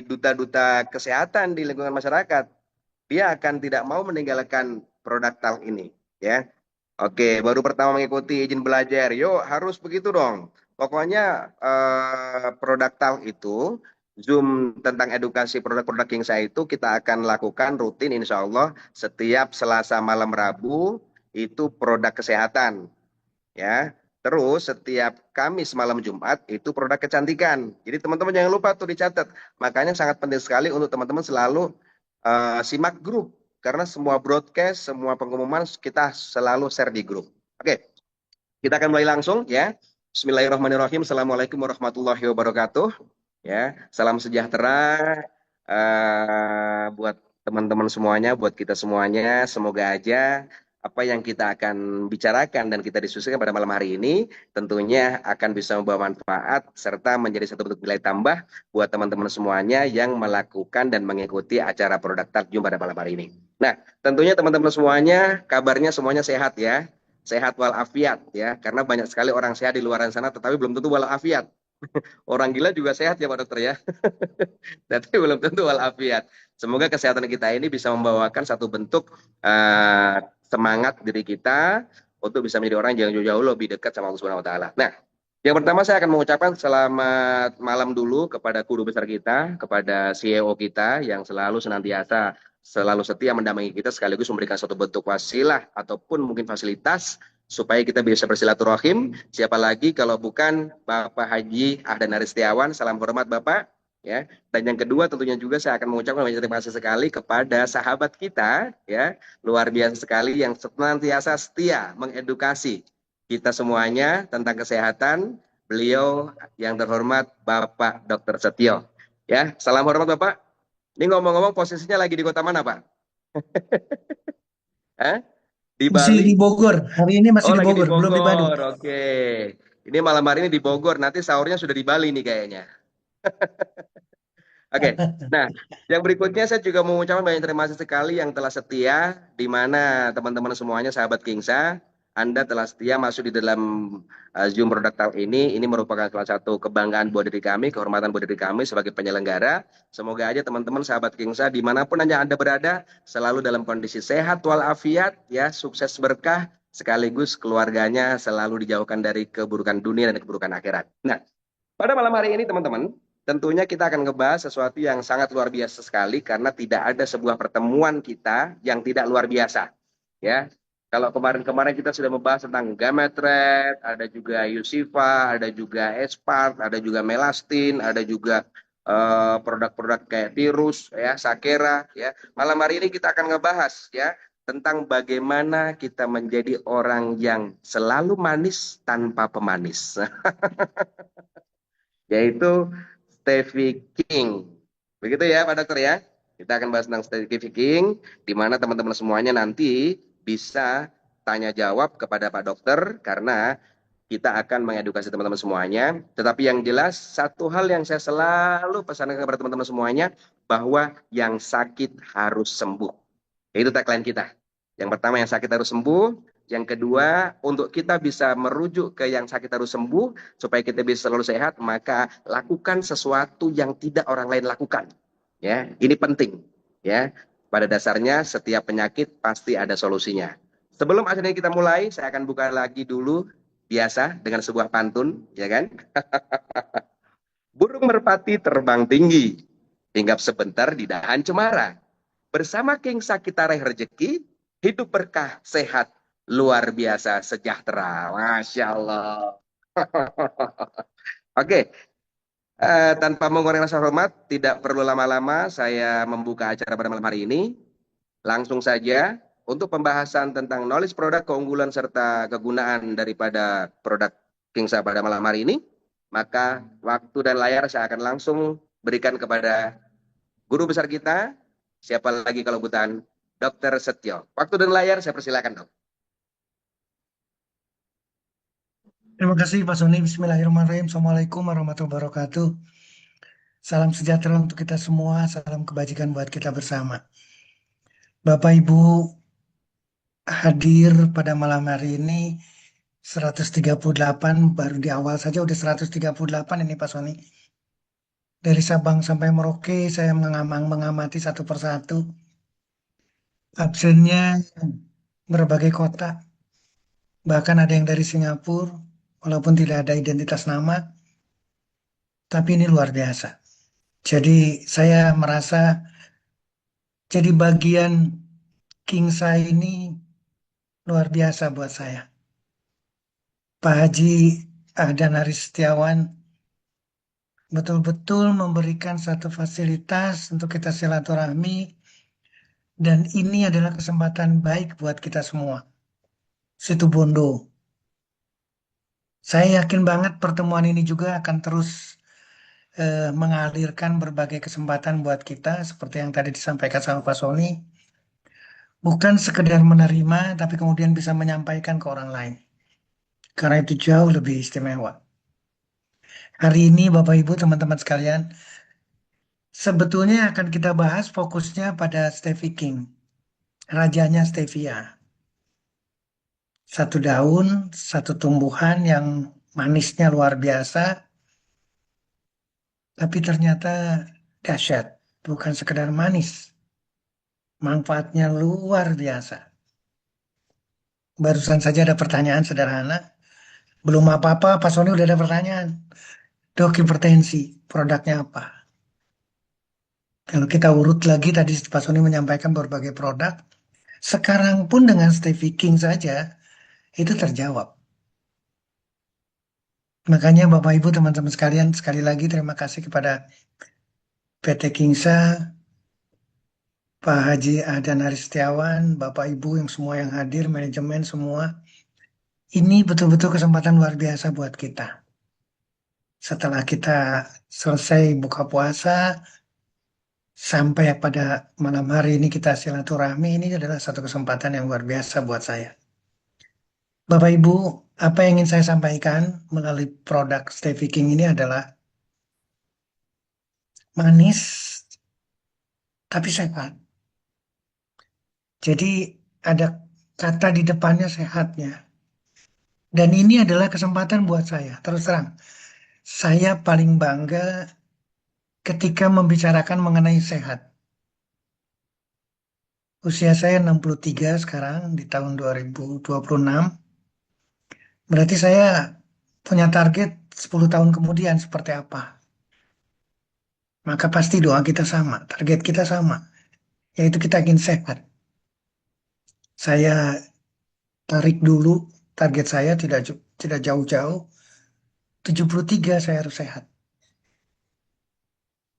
duta-duta kesehatan di lingkungan masyarakat, dia akan tidak mau meninggalkan produk talk ini, ya. Oke, baru pertama mengikuti izin belajar, yuk harus begitu dong. Pokoknya produk talk itu, Zoom tentang edukasi produk-produk Kingsa itu kita akan lakukan rutin insya Allah setiap Selasa malam Rabu itu produk kesehatan, ya. Terus setiap Kamis malam Jumat itu produk kecantikan. Jadi teman-teman jangan lupa tuh dicatat. Makanya sangat penting sekali untuk teman-teman selalu simak grup karena semua broadcast, semua pengumuman kita selalu share di grup. Oke, kita akan mulai langsung ya. Bismillahirrahmanirrahim. Assalamualaikum warahmatullahi wabarakatuh. Ya, salam sejahtera buat teman-teman semuanya, buat kita semuanya. Semoga aja apa yang kita akan bicarakan dan kita diskusikan pada malam hari ini tentunya akan bisa membawa manfaat serta menjadi satu bentuk nilai tambah buat teman-teman semuanya yang melakukan dan mengikuti acara produk takjub pada malam hari ini. Nah, tentunya teman-teman semuanya kabarnya semuanya sehat ya. Sehat walafiat ya, karena banyak sekali orang sehat di luar sana tetapi belum tentu walafiat. Orang gila juga sehat ya Pak Dokter ya. Tapi belum tentu walafiat. Semoga kesehatan kita ini bisa membawakan satu bentuk semangat diri kita untuk bisa menjadi orang yang jauh-jauh lebih dekat sama Allah Subhanahu wa taala. Nah, yang pertama saya akan mengucapkan selamat malam dulu kepada guru besar kita, kepada CEO kita yang selalu senantiasa selalu setia mendampingi kita sekaligus memberikan suatu bentuk wasilah ataupun mungkin fasilitas supaya kita bisa bersilaturahim. Siapa lagi kalau bukan Bapak Haji Ahdan Aristiawan. Salam hormat Bapak. Ya. Dan yang kedua tentunya juga saya akan mengucapkan banyak terima kasih sekali kepada sahabat kita ya, luar biasa sekali yang senantiasa setia mengedukasi kita semuanya tentang kesehatan. Beliau yang terhormat Bapak Dr. Setio. Ya, salam hormat Bapak. Ini ngomong-ngomong posisinya lagi di kota mana Pak? Hah? Di Masih Bali? di Bogor. Hari ini masih Oh di lagi di Bogor, belum di Bandung. Bogor, oke. Ini malam hari ini di Bogor, nanti sahurnya sudah di Bali nih kayaknya. Oke, nah yang berikutnya saya juga mau mengucapkan banyak terima kasih sekali yang telah setia, di mana teman-teman semuanya sahabat Kingsa, Anda telah setia masuk di dalam Zoom Product Talk ini. Ini merupakan salah satu kebanggaan buat diri kami, kehormatan buat diri kami sebagai penyelenggara. Semoga aja teman-teman sahabat Kingsa, dimanapun Anda berada, selalu dalam kondisi sehat walafiat, ya, sukses berkah, sekaligus keluarganya selalu dijauhkan dari keburukan dunia dan keburukan akhirat. Nah, pada malam hari ini teman-teman, tentunya kita akan ngebahas sesuatu yang sangat luar biasa sekali karena tidak ada sebuah pertemuan kita yang tidak luar biasa. Ya, kalau kemarin-kemarin kita sudah membahas tentang gametret, ada juga Yusifa, ada juga Espart, ada juga Melastin, ada juga produk-produk kayak Tirus, ya, Sakera, ya. Malam hari ini kita akan ngebahas ya tentang bagaimana kita menjadi orang yang selalu manis tanpa pemanis. Yaitu Stevie King. Begitu ya Pak Dokter ya. Kita akan bahas tentang Stevie King, di mana teman-teman semuanya nanti bisa tanya jawab kepada Pak Dokter karena kita akan mengedukasi teman-teman semuanya. Tetapi yang jelas satu hal yang saya selalu pesankan kepada teman-teman semuanya bahwa yang sakit harus sembuh. Itu tagline kita. Yang pertama yang sakit harus sembuh, yang kedua untuk kita bisa merujuk ke yang sakit harus sembuh supaya kita bisa selalu sehat, maka lakukan sesuatu yang tidak orang lain lakukan. Ya, ini penting. Ya, pada dasarnya setiap penyakit pasti ada solusinya. Sebelum akhirnya kita mulai, saya akan buka lagi dulu biasa dengan sebuah pantun, ya kan? Burung merpati terbang tinggi, hinggap sebentar di dahan cemara. Bersama King kita raih rezeki, hidup berkah, sehat, luar biasa, sejahtera. Masya Allah. Oke, tanpa mengurangi rasa hormat, tidak perlu lama-lama saya membuka acara pada malam hari ini. Langsung saja, untuk pembahasan tentang knowledge produk, keunggulan, serta kegunaan daripada produk Kingsa pada malam hari ini, maka waktu dan layar saya akan langsung berikan kepada guru besar kita, siapa lagi kalau bukan Dr. Setio. Waktu dan layar saya persilakan dok. Terima kasih Pak Sony. Bismillahirrahmanirrahim. Assalamualaikum warahmatullahi wabarakatuh. Salam sejahtera untuk kita semua. Salam kebajikan buat kita bersama. Bapak Ibu hadir pada malam hari ini 138, baru di awal saja udah 138 ini Pak Sony. Dari Sabang sampai Merauke, saya mengamati satu persatu. Absennya berbagai kota. Bahkan ada yang dari Singapura, walaupun tidak ada identitas nama, tapi ini luar biasa. Jadi saya merasa jadi bagian King Sai ini luar biasa buat saya. Pak Haji Ahdan Haris Setiawan betul-betul memberikan satu fasilitas untuk kita silaturahmi dan ini adalah kesempatan baik buat kita semua. Situ Bondo. Saya yakin banget pertemuan ini juga akan terus mengalirkan berbagai kesempatan buat kita seperti yang tadi disampaikan sama Pak Sony. Bukan sekedar menerima, tapi kemudian bisa menyampaikan ke orang lain. Karena itu jauh lebih istimewa. Hari ini Bapak Ibu teman-teman sekalian, sebetulnya akan kita bahas fokusnya pada Stevie King, rajanya stevia. Satu daun, satu tumbuhan yang manisnya luar biasa, tapi ternyata dahsyat. Bukan sekedar manis, manfaatnya luar biasa. Barusan saja ada pertanyaan sederhana, belum apa-apa, Pak Sony udah ada pertanyaan. Dok, hipertensi, produknya apa? Kalau kita urut lagi, tadi Pak Sony menyampaikan berbagai produk, sekarang pun dengan Stevie King saja, itu terjawab. Makanya Bapak Ibu teman-teman sekalian, sekali lagi terima kasih kepada PT Kingsa, Pak Haji Ahdan Haris Setiawan, Bapak Ibu yang semua yang hadir, manajemen semua. Ini betul-betul kesempatan luar biasa buat kita. Setelah kita selesai buka puasa, sampai pada malam hari ini kita silaturahmi, ini adalah satu kesempatan yang luar biasa buat saya. Bapak Ibu, apa yang ingin saya sampaikan melalui produk Stevie King ini adalah manis tapi sehat. Jadi ada kata di depannya sehatnya. Dan ini adalah kesempatan buat saya. Terus terang, saya paling bangga ketika membicarakan mengenai sehat. Usia saya 63 sekarang di tahun 2026. Berarti saya punya target 10 tahun kemudian seperti apa. Maka pasti doa kita sama, target kita sama, yaitu kita ingin sehat. Saya tarik dulu target saya tidak jauh-jauh, 73 saya harus sehat.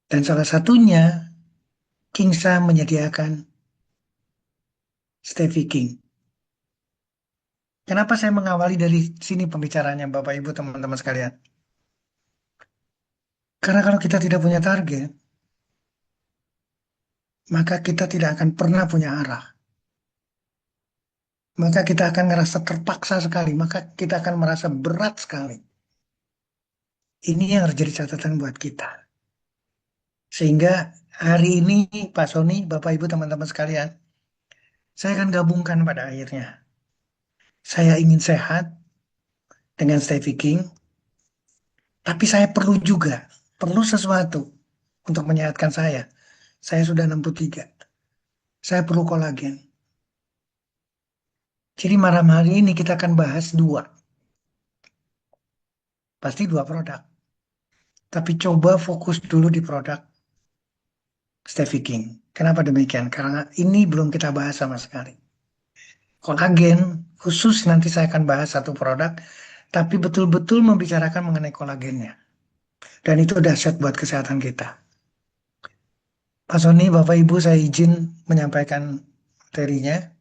Dan salah satunya Kingsa menyediakan Stevie King. Kenapa saya mengawali dari sini pembicaranya Bapak Ibu teman-teman sekalian? Karena kalau kita tidak punya target, maka kita tidak akan pernah punya arah. Maka kita akan merasa terpaksa sekali, maka kita akan merasa berat sekali. Ini yang harus jadi catatan buat kita. Sehingga hari ini Pak Sony, Bapak Ibu teman-teman sekalian, saya akan gabungkan pada akhirnya. Saya ingin sehat dengan Stevie King, tapi saya perlu sesuatu untuk menyehatkan saya. Saya sudah 63. Saya perlu kolagen. Jadi malam hari ini kita akan bahas dua. Pasti dua produk. Tapi coba fokus dulu di produk Stevie King. Kenapa demikian? Karena ini belum kita bahas sama sekali. Kolagen, khusus nanti saya akan bahas satu produk, tapi betul-betul membicarakan mengenai kolagennya. Dan itu dahsyat buat kesehatan kita. Pak Sony, Bapak Ibu, saya izin menyampaikan materinya.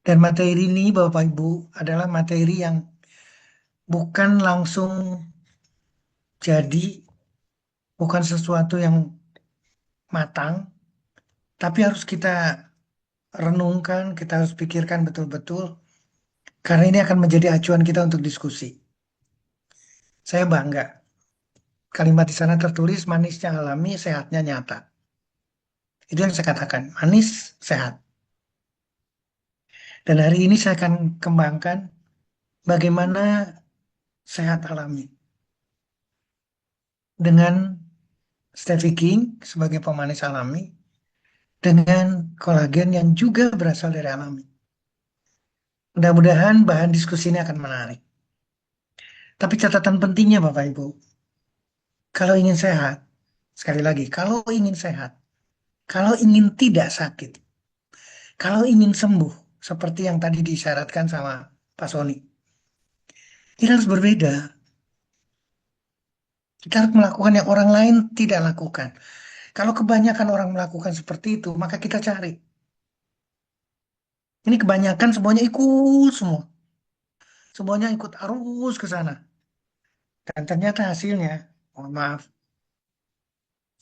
Dan materi ini, Bapak Ibu, adalah materi yang bukan langsung jadi, bukan sesuatu yang matang, tapi harus kita renungkan, kita harus pikirkan betul-betul, karena ini akan menjadi acuan kita untuk diskusi. Saya bangga. Kalimat di sana tertulis manisnya alami, sehatnya nyata. Itu yang saya katakan, manis, sehat. Dan hari ini saya akan kembangkan bagaimana sehat alami. Dengan Stevie King sebagai pemanis alami dengan kolagen yang juga berasal dari alami. Mudah-mudahan bahan diskusi ini akan menarik. Tapi catatan pentingnya Bapak Ibu, kalau ingin sehat, sekali lagi, kalau ingin sehat, kalau ingin tidak sakit, kalau ingin sembuh, seperti yang tadi disyaratkan sama Pak Sony, kita harus berbeda. Kita harus melakukan yang orang lain tidak lakukan. Kalau kebanyakan orang melakukan seperti itu, maka kita cari. Ini kebanyakan semuanya ikut semua. Semuanya ikut arus ke sana. Dan ternyata hasilnya, mohon maaf,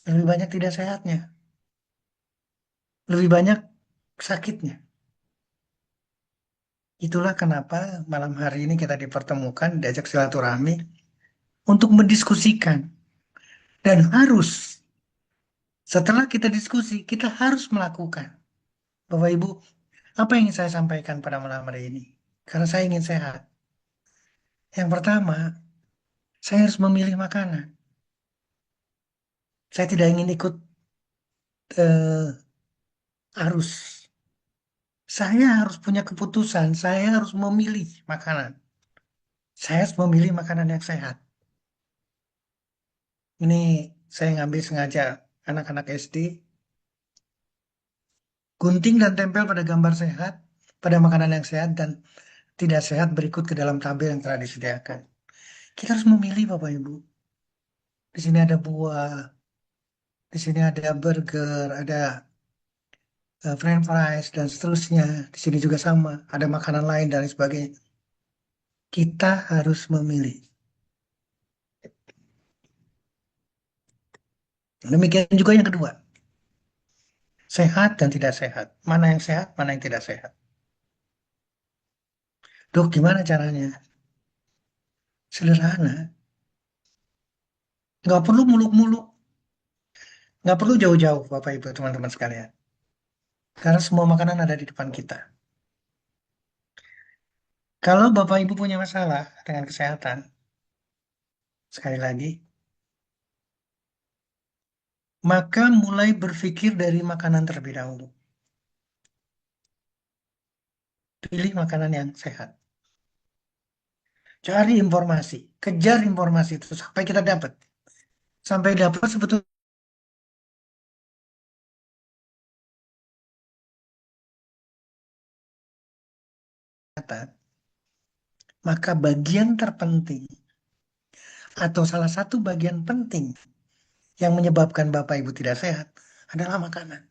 lebih banyak tidak sehatnya. Lebih banyak sakitnya. Itulah kenapa malam hari ini kita dipertemukan, diajak silaturahmi untuk mendiskusikan. Dan harus, setelah kita diskusi, kita harus melakukan. Bapak Ibu, apa yang ingin saya sampaikan pada malam hari ini? Karena saya ingin sehat. Yang pertama, saya harus memilih makanan. Saya tidak ingin ikut eh, arus. Saya harus punya keputusan. Saya harus memilih makanan. Saya harus memilih makanan yang sehat. Ini saya ngambil sengaja anak-anak SD. Gunting dan tempel pada gambar sehat, pada makanan yang sehat dan tidak sehat berikut ke dalam tabel yang telah disediakan. Kita harus memilih Bapak Ibu. Di sini ada buah, di sini ada burger, ada French fries dan seterusnya. Di sini juga sama, ada makanan lain dan lain sebagainya. Kita harus memilih. Demikian juga yang kedua, sehat dan tidak sehat. Mana yang sehat, mana yang tidak sehat. Dok, gimana caranya? Sederhana. Nggak perlu muluk-muluk. Nggak perlu jauh-jauh, Bapak Ibu, teman-teman sekalian. Karena semua makanan ada di depan kita. Kalau Bapak Ibu punya masalah dengan kesehatan, sekali lagi, maka mulai berpikir dari makanan terlebih dahulu. Pilih makanan yang sehat. Cari informasi, kejar informasi itu sampai kita dapat. Sampai dapat sebetulnya, maka bagian terpenting atau salah satu bagian penting yang menyebabkan Bapak Ibu tidak sehat adalah makanan.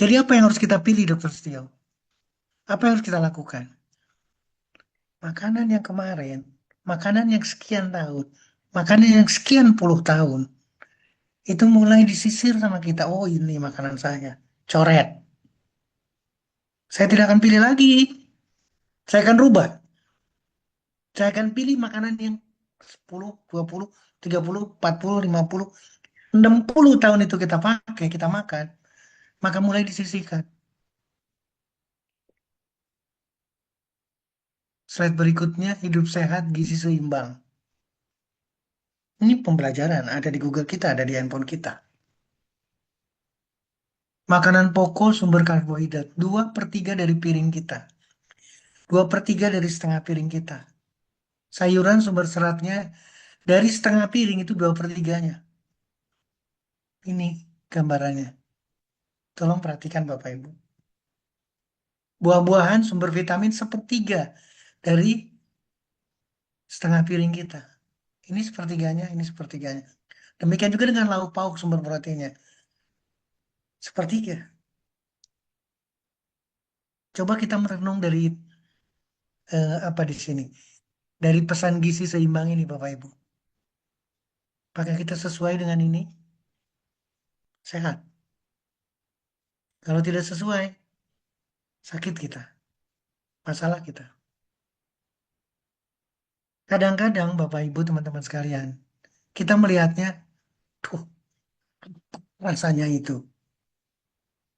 Jadi apa yang harus kita pilih, Dokter Setio? Apa yang harus kita lakukan? Makanan yang kemarin, makanan yang sekian tahun, makanan yang sekian puluh tahun, itu mulai disisir sama kita. Oh ini makanan saya. Coret. Saya tidak akan pilih lagi. Saya akan rubah. Saya akan pilih makanan yang 10, 20, 30, 40, 50, 60 tahun itu kita pakai, kita makan. Maka mulai disisihkan. Slide berikutnya, hidup sehat, gizi seimbang. Ini pembelajaran, ada di Google kita, ada di handphone kita. Makanan pokok sumber karbohidrat, 2/3 dari piring kita. 2/3 dari setengah piring kita. Sayuran sumber seratnya dari setengah piring itu 2/3-nya. Ini gambarannya. Tolong perhatikan Bapak Ibu. Buah-buahan sumber vitamin 1/3 dari setengah piring kita. Ini sepertiganya, ini sepertiganya. Demikian juga dengan lauk pauk sumber proteinnya. Sepertiga. Coba kita merenung dari apa di sini. Dari pesan gizi seimbang ini Bapak Ibu. Apakah kita sesuai dengan ini? Sehat. Kalau tidak sesuai, sakit kita. Masalah kita. Kadang-kadang Bapak Ibu teman-teman sekalian, kita melihatnya, tuh rasanya itu.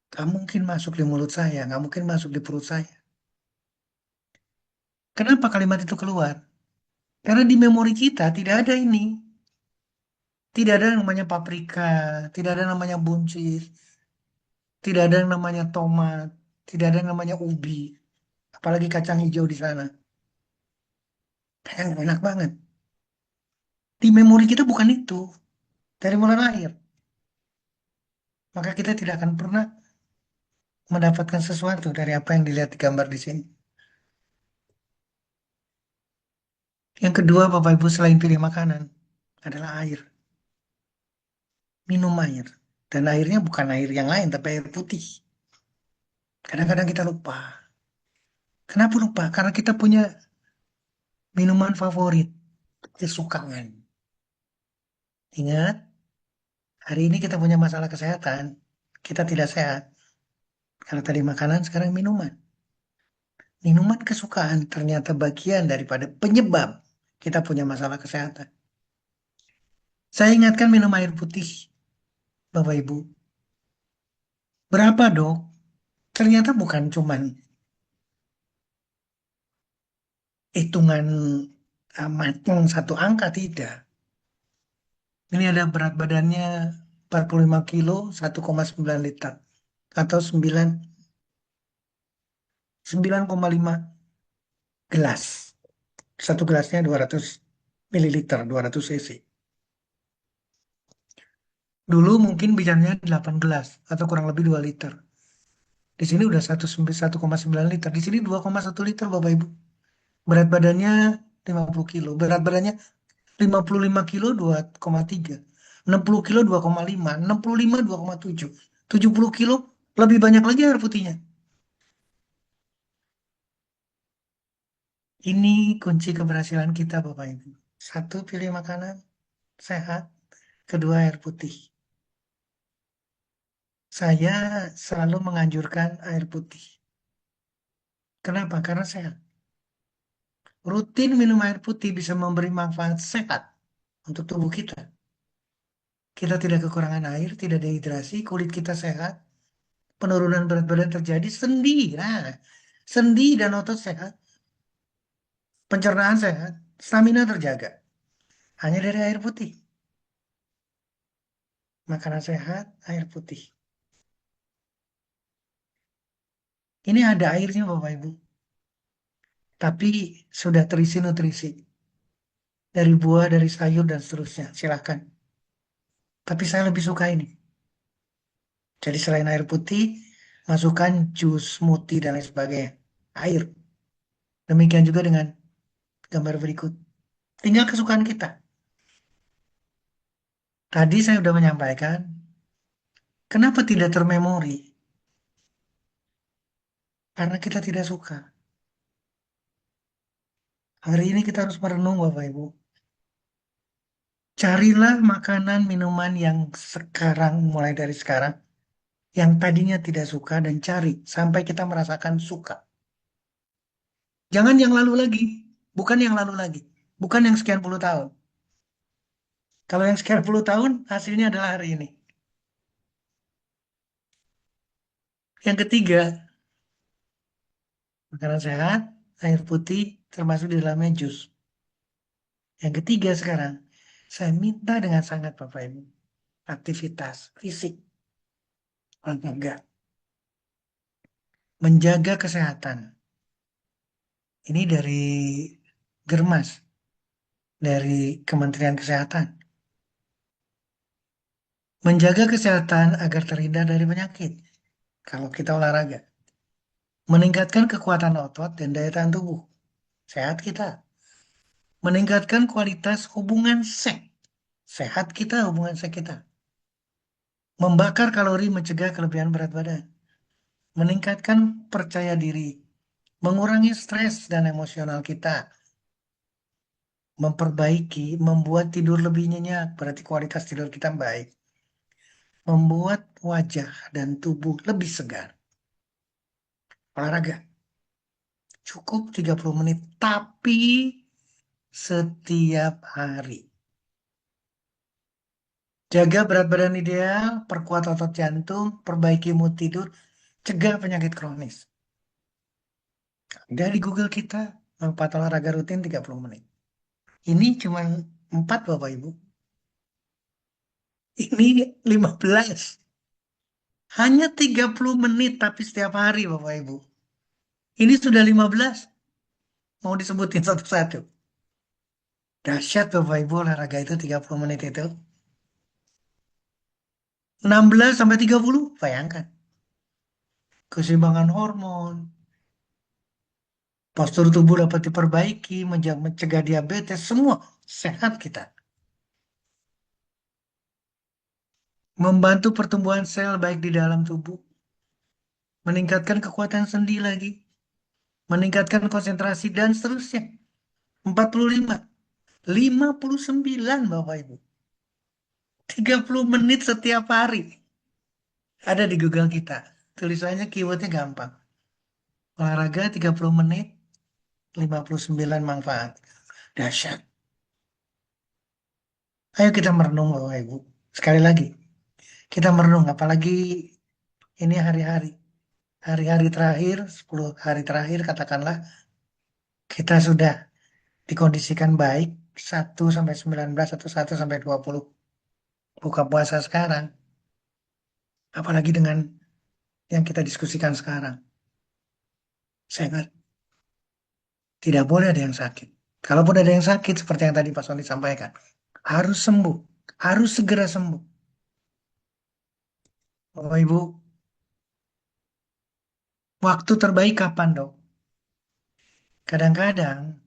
Gak mungkin masuk di mulut saya, gak mungkin masuk di perut saya. Kenapa kalimat itu keluar? Karena di memori kita tidak ada ini. Tidak ada yang namanya paprika, tidak ada yang namanya buncis, tidak ada yang namanya tomat, tidak ada yang namanya ubi, apalagi kacang hijau di sana. Kayaknya enak banget. Di memori kita bukan itu dari mulai lahir. Maka kita tidak akan pernah mendapatkan sesuatu dari apa yang dilihat di gambar di sini. Yang kedua, Bapak Ibu, selain pilih makanan, adalah air. Minum air. Dan airnya bukan air yang lain, tapi air putih. Kadang-kadang kita lupa. Kenapa lupa? Karena kita punya minuman favorit, kesukaan. Ingat, hari ini kita punya masalah kesehatan. Kita tidak sehat. Karena tadi makanan, sekarang minuman. Minuman kesukaan ternyata bagian daripada penyebab kita punya masalah kesehatan. Saya ingatkan minum air putih, Bapak Ibu. Berapa dok? Ternyata bukan cuman hitungan matang satu angka, tidak. Ini ada berat badannya 45 kilo, 1,9 liter. Atau 9,5 gelas. Satu gelasnya 200 mililiter, 200 cc. Dulu mungkin bicaranya 8 gelas atau kurang lebih 2 liter. Di sini udah 1,9 liter. Di sini 2,1 liter Bapak Ibu. Berat badannya 50 kilo. Berat badannya 55 kilo 2,3. 60 kilo 2,5. 65 2,7. 70 kilo lebih banyak lagi air putihnya. Ini kunci keberhasilan kita Bapak Ibu. Satu, pilih makanan sehat. Kedua, air putih. Saya selalu menganjurkan air putih. Kenapa? Karena sehat. Rutin minum air putih bisa memberi manfaat sehat untuk tubuh kita. Kita tidak kekurangan air, tidak dehidrasi, kulit kita sehat, penurunan berat badan terjadi, sendi, nah, sendi dan otot sehat, pencernaan sehat, stamina terjaga. Hanya dari air putih. Makanan sehat, air putih. Ini ada airnya Bapak Ibu, tapi sudah terisi nutrisi. Dari buah, dari sayur, dan seterusnya. Silakan. Tapi saya lebih suka ini. Jadi selain air putih, masukkan jus, smoothie, dan lain sebagainya. Air. Demikian juga dengan gambar berikut. Tinggal kesukaan kita. Tadi saya sudah menyampaikan, kenapa tidak termemori? Karena kita tidak suka. Hari ini kita harus merenung, Bapak Ibu. Carilah makanan, minuman yang sekarang, mulai dari sekarang, yang tadinya tidak suka, dan cari sampai kita merasakan suka. Jangan yang lalu lagi. Bukan yang lalu lagi. Bukan yang sekian puluh tahun. Kalau yang sekian puluh tahun, hasilnya adalah hari ini. Yang ketiga, makanan sehat, air putih, termasuk di dalamnya jus. Yang ketiga sekarang, saya minta dengan sangat Bapak Ibu, aktivitas fisik, olahraga, menjaga kesehatan. Ini dari Germas, dari Kementerian Kesehatan. Menjaga kesehatan agar terhindar dari penyakit. Kalau kita olahraga. Meningkatkan kekuatan otot dan daya tahan tubuh. Sehat kita. Meningkatkan kualitas hubungan seks. Sehat kita, hubungan seks kita. Membakar kalori, mencegah kelebihan berat badan. Meningkatkan percaya diri. Mengurangi stres dan emosional kita. Memperbaiki, membuat tidur lebih nyenyak. Berarti kualitas tidur kita baik. Membuat wajah dan tubuh lebih segar. Olahraga. Cukup 30 menit. Tapi setiap hari. Jaga berat badan ideal, perkuat otot jantung, perbaiki mood tidur, cegah penyakit kronis. Dari Google kita, manfaat olahraga rutin 30 menit. Ini cuma 4 Bapak Ibu. Ini 15. Hanya 30 menit tapi setiap hari Bapak Ibu. Ini sudah 15. Mau disebutin satu-satu. Dahsyat Bapak Ibu olahraga itu 30 menit itu. 16 sampai 30, bayangkan. Keseimbangan hormon, postur tubuh dapat diperbaiki, mencegah diabetes, semua sehat kita. Membantu pertumbuhan sel baik di dalam tubuh, meningkatkan kekuatan sendi lagi, meningkatkan konsentrasi dan seterusnya. 45, 59 Bapak Ibu. 30 menit setiap hari. Ada di Google kita. Tulisannya keywordnya gampang. Olahraga 30 menit, 59 manfaat. Dahsyat. Ayo kita merenung Bapak Ibu. Sekali lagi, kita merenung. Apalagi ini hari-hari. Hari-hari terakhir, 10 hari terakhir katakanlah, kita sudah dikondisikan baik. 1 sampai 19 atau 1 sampai 20 buka puasa sekarang. Apalagi dengan yang kita diskusikan sekarang. Sehat. Tidak boleh ada yang sakit. Kalaupun ada yang sakit, seperti yang tadi Pak Soni sampaikan, harus sembuh. Harus segera sembuh. Bapak Ibu, waktu terbaik kapan dok? Kadang-kadang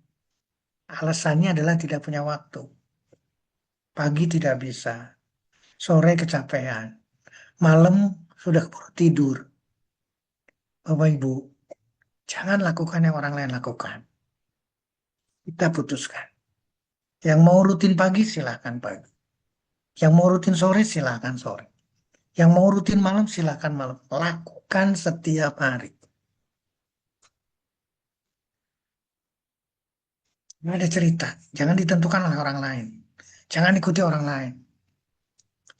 alasannya adalah tidak punya waktu. Pagi tidak bisa, sore kecapean, malam sudah keburu tidur. Bapak Ibu, jangan lakukan yang orang lain lakukan. Kita putuskan. Yang mau rutin pagi silahkan pagi. Yang mau rutin sore silahkan sore. Yang mau rutin malam silahkan malam. Lakukan setiap hari. Nggak ada cerita. Jangan ditentukan oleh orang lain. Jangan ikuti orang lain.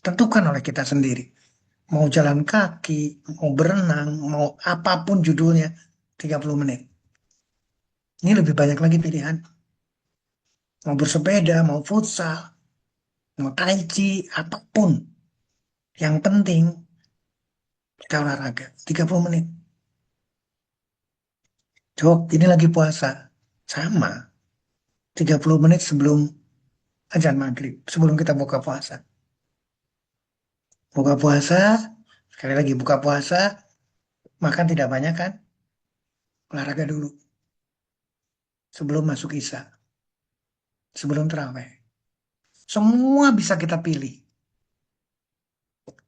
Tentukan oleh kita sendiri. Mau jalan kaki, mau berenang, mau apapun judulnya, 30 menit. Ini lebih banyak lagi pilihan. Mau bersepeda, mau futsal, mau tai chi, apapun. Yang penting kita olahraga. 30 menit. Jok, ini lagi puasa. Sama. 30 menit sebelum azan maghrib. Sebelum kita buka puasa. Buka puasa, sekali lagi buka puasa, makan tidak banyak kan? Olahraga dulu. Sebelum masuk isya. Sebelum terawih. Semua bisa kita pilih.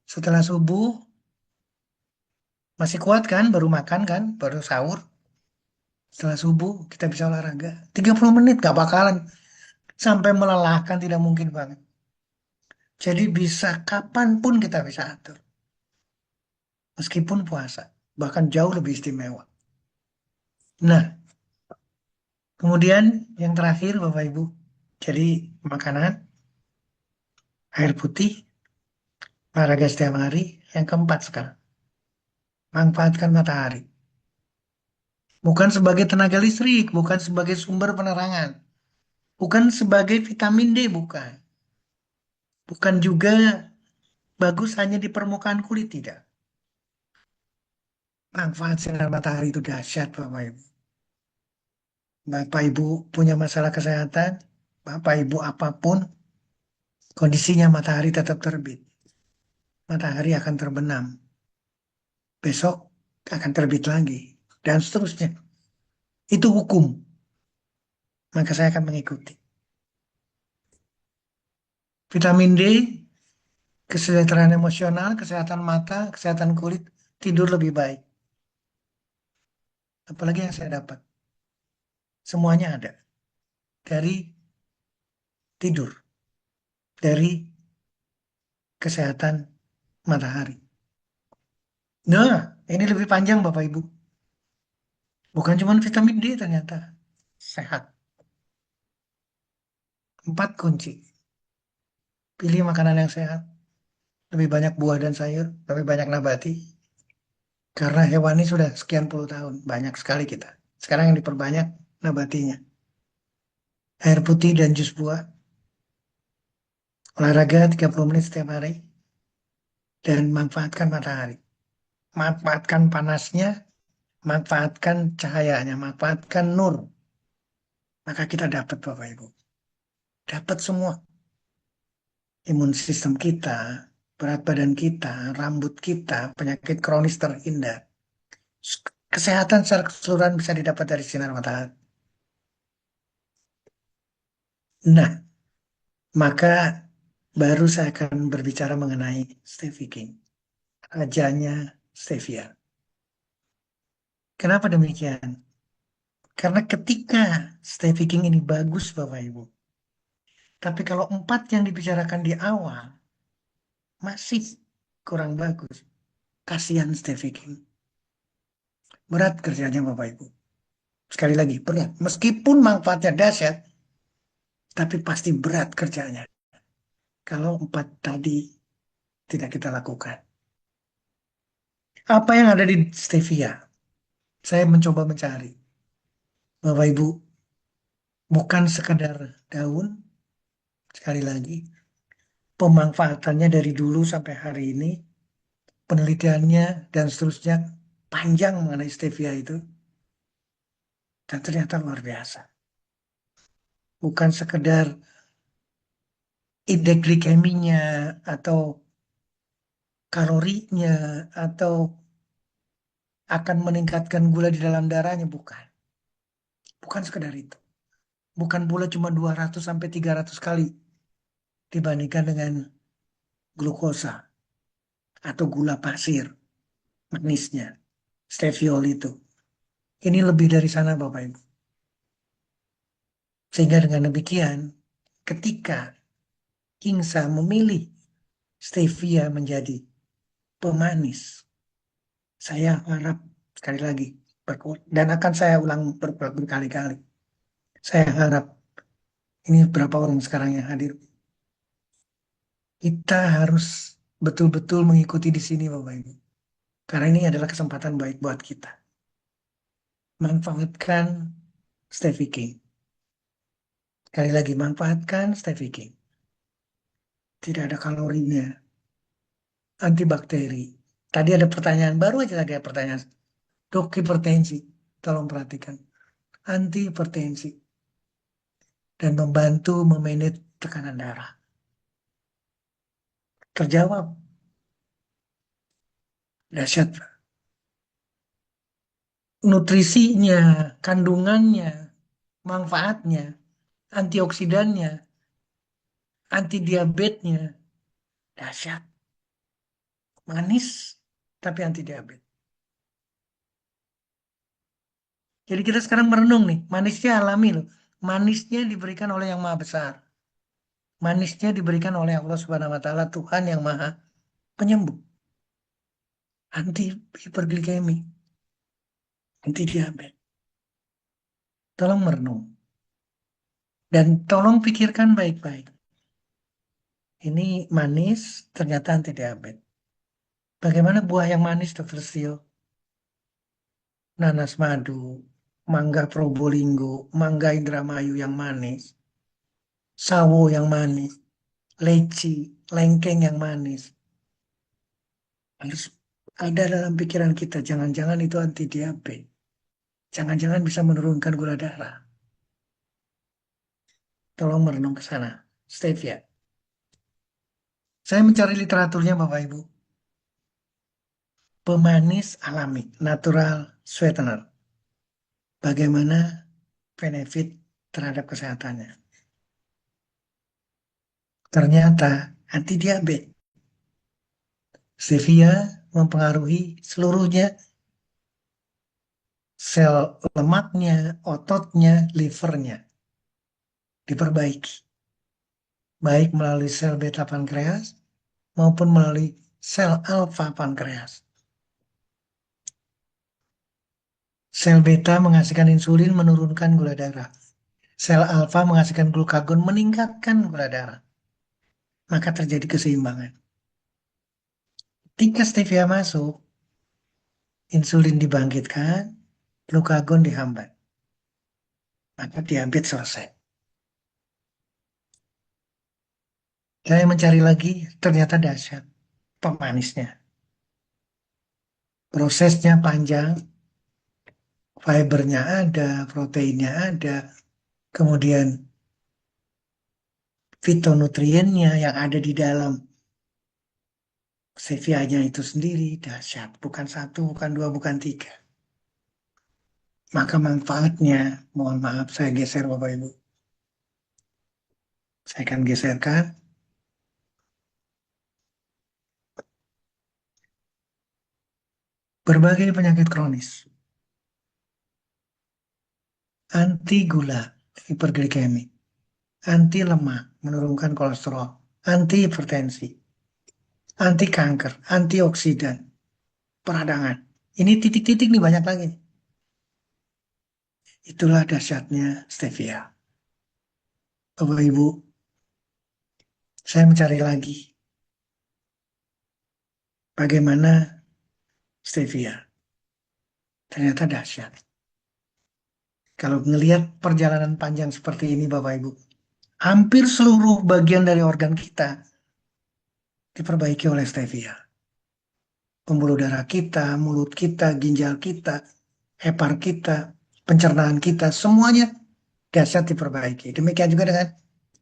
Setelah subuh, masih kuat kan? Baru makan kan? Baru sahur. Setelah subuh, kita bisa olahraga. 30 menit, gak bakalan. Sampai melelahkan, tidak mungkin banget. Jadi bisa kapanpun kita bisa atur. Meskipun puasa. Bahkan jauh lebih istimewa. Nah, kemudian yang terakhir Bapak Ibu. Jadi makanan, air putih, olahraga setiap hari. Yang keempat sekarang. Manfaatkan matahari. Bukan sebagai tenaga listrik, bukan sebagai sumber penerangan. Bukan sebagai vitamin D, bukan. Bukan juga bagus hanya di permukaan kulit, tidak. Manfaat sinar matahari itu dahsyat, Bapak Ibu. Bapak Ibu punya masalah kesehatan, Bapak Ibu apapun, kondisinya matahari tetap terbit. Matahari akan terbenam. Besok akan terbit lagi. Dan seterusnya. Itu hukum. Maka saya akan mengikuti. Vitamin D, kesejahteraan emosional, kesehatan mata, kesehatan kulit, tidur lebih baik. Apalagi yang saya dapat. Semuanya ada. Dari tidur. Dari kesehatan matahari. Nah, ini lebih panjang Bapak Ibu. Bukan cuma vitamin D ternyata. Sehat. 4 kunci. Pilih makanan yang sehat. Lebih banyak buah dan sayur. Lebih banyak nabati. Karena hewani sudah sekian puluh tahun. Banyak sekali kita. Sekarang yang diperbanyak nabatinya. Air putih dan jus buah. Olahraga 30 menit setiap hari. dan manfaatkan matahari. Manfaatkan panasnya, manfaatkan cahayanya, manfaatkan nur. Maka kita dapat Bapak Ibu. Dapat semua. Imun sistem kita, berat badan kita, rambut kita, penyakit kronis terhindar. Kesehatan secara keseluruhan bisa didapat dari sinar matahari. Nah, maka baru saya akan berbicara mengenai Stevie King, rajanya stevia. Kenapa demikian? Karena ketika Stevie King ini bagus Bapak Ibu, tapi kalau empat yang dibicarakan di awal masih kurang bagus, kasihan Stevie King. Berat kerjanya Bapak Ibu. Sekali lagi, berat. Meskipun manfaatnya dahsyat, tapi pasti berat kerjanya. Kalau empat tadi tidak kita lakukan. Apa yang ada di stevia? Saya mencoba mencari. Bapak Ibu, bukan sekadar daun, sekali lagi, pemanfaatannya dari dulu sampai hari ini, penelitiannya dan seterusnya panjang mengenai stevia itu, dan ternyata luar biasa. Bukan sekedar indeks glikeminya atau kalorinya atau akan meningkatkan gula di dalam darahnya, bukan. Bukan sekedar itu. Bukan pula cuma 200 sampai 300 kali dibandingkan dengan glukosa atau gula pasir, manisnya, steviol itu. Ini lebih dari sana Bapak Ibu. Sehingga dengan demikian, ketika Kingsa memilih stevia menjadi pemanis, saya harap sekali lagi, dan akan saya ulang berkali-kali, saya harap ini berapa orang sekarang yang hadir, kita harus betul-betul mengikuti di sini Bapak Ibu. Karena ini adalah kesempatan baik buat kita. Manfaatkan Stevie King. Sekali lagi, manfaatkan Stevie King. Tidak ada kalorinya. Antibakteri. Tadi ada pertanyaan, baru aja lagi ada pertanyaan. Dok, hipertensi. Tolong perhatikan. Antihipertensi. Dan membantu memanage tekanan darah. Terjawab. Dahsyat. Nutrisinya, kandungannya, manfaatnya, antioksidannya, anti diabetesnya, dahsyat. Manis, tapi anti diabetes. Jadi kita sekarang merenung nih, manisnya alami loh. Manisnya diberikan oleh Yang Maha Besar. Manisnya diberikan oleh Allah Subhanahu wa taala, Tuhan yang Maha Penyembuh. Anti hiperglikemi, anti diabetes. Tolong merenung dan tolong pikirkan baik-baik. Ini manis, ternyata anti diabetes. Bagaimana buah yang manis, Dr. Stio? Nanas madu, mangga Probolinggo, mangga Indramayu yang manis, sawo yang manis, leci, lengkeng yang manis. Harus ada dalam pikiran kita, jangan-jangan itu anti diabetes. Jangan-jangan bisa menurunkan gula darah. Tolong merenung ke sana. Stevia. Saya mencari literaturnya Bapak Ibu. Pemanis alami, natural sweetener. Bagaimana benefit terhadap kesehatannya. Ternyata anti diabetes. Stevia mempengaruhi seluruhnya sel lemaknya, ototnya, livernya. Diperbaiki. Baik melalui sel beta pankreas maupun melalui sel alfa pankreas. Sel beta menghasilkan insulin menurunkan gula darah. Sel alfa menghasilkan glukagon meningkatkan gula darah. Maka terjadi keseimbangan. Ketika stevia masuk, insulin dibangkitkan, glukagon dihambat. Maka diabetes selesai. Saya mencari lagi, ternyata dahsyat. pemanisnya. Prosesnya panjang, fibernya ada, proteinnya ada, kemudian fitonutriennya yang ada di dalam stevia-nya itu sendiri dahsyat. Bukan satu, bukan dua, bukan tiga. Maka manfaatnya, mohon maaf saya geser Bapak Ibu. Saya akan geserkan. Berbagai penyakit kronis, anti gula, hiperglikemi, anti lemak, menurunkan kolesterol, anti hipertensi, anti kanker, antioksidan, peradangan. Ini titik-titik nih banyak lagi. Itulah dahsyatnya stevia. Bapak Ibu, saya mencari lagi bagaimana stevia. Ternyata dahsyat. Kalau melihat perjalanan panjang seperti ini Bapak Ibu, hampir seluruh bagian dari organ kita diperbaiki oleh stevia. Pembuluh darah kita, mulut kita, ginjal kita, hepar kita, pencernaan kita, semuanya dahsyat diperbaiki. Demikian juga dengan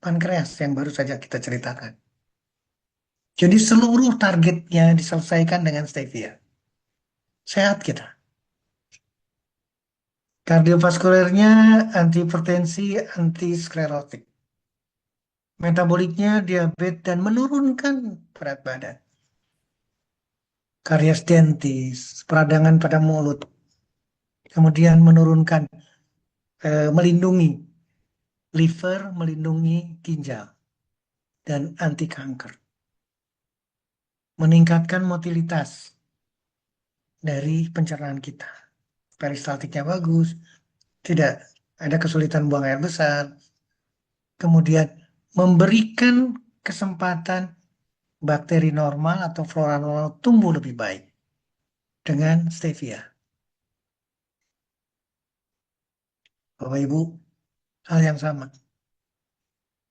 pankreas yang baru saja kita ceritakan. Jadi seluruh targetnya diselesaikan dengan stevia. Sehat kita. Kardiovaskulernya antihipertensi, antisklerotik. Metaboliknya diabetes dan menurunkan berat badan. Karies dentis, peradangan pada mulut. Kemudian menurunkan, melindungi liver, melindungi ginjal. Dan anti kanker. Meningkatkan motilitas dari pencernaan kita. Peristaltiknya bagus, tidak ada kesulitan buang air besar. Kemudian memberikan kesempatan bakteri normal atau flora normal tumbuh lebih baik dengan stevia. Bapak Ibu, hal yang sama.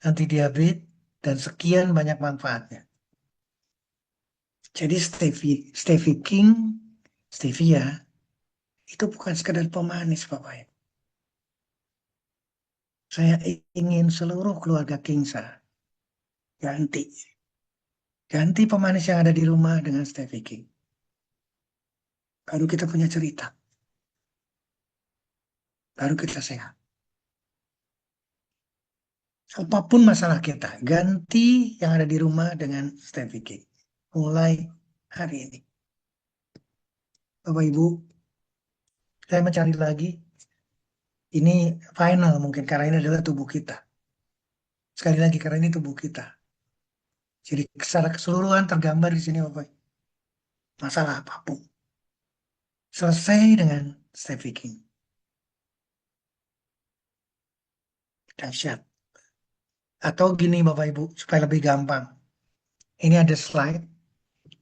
Anti diabetes dan sekian banyak manfaatnya. Jadi stevia king, stevia itu bukan sekedar pemanis Bapak Ibu. Saya ingin seluruh keluarga Kingsa ganti. Ganti pemanis yang ada di rumah dengan stevia king. Baru kita punya cerita. Baru kita sehat. Apapun masalah kita, ganti yang ada di rumah dengan stevia king. Mulai hari ini. Bapak Ibu, saya mencari lagi. Ini final mungkin karena ini adalah tubuh kita. Sekali lagi karena ini tubuh kita. Jadi secara keseluruhan tergambar di sini Bapak. Masalah apapun. Selesai dengan stevia king. Dahsyat. Atau gini Bapak Ibu, supaya lebih gampang. Ini ada slide,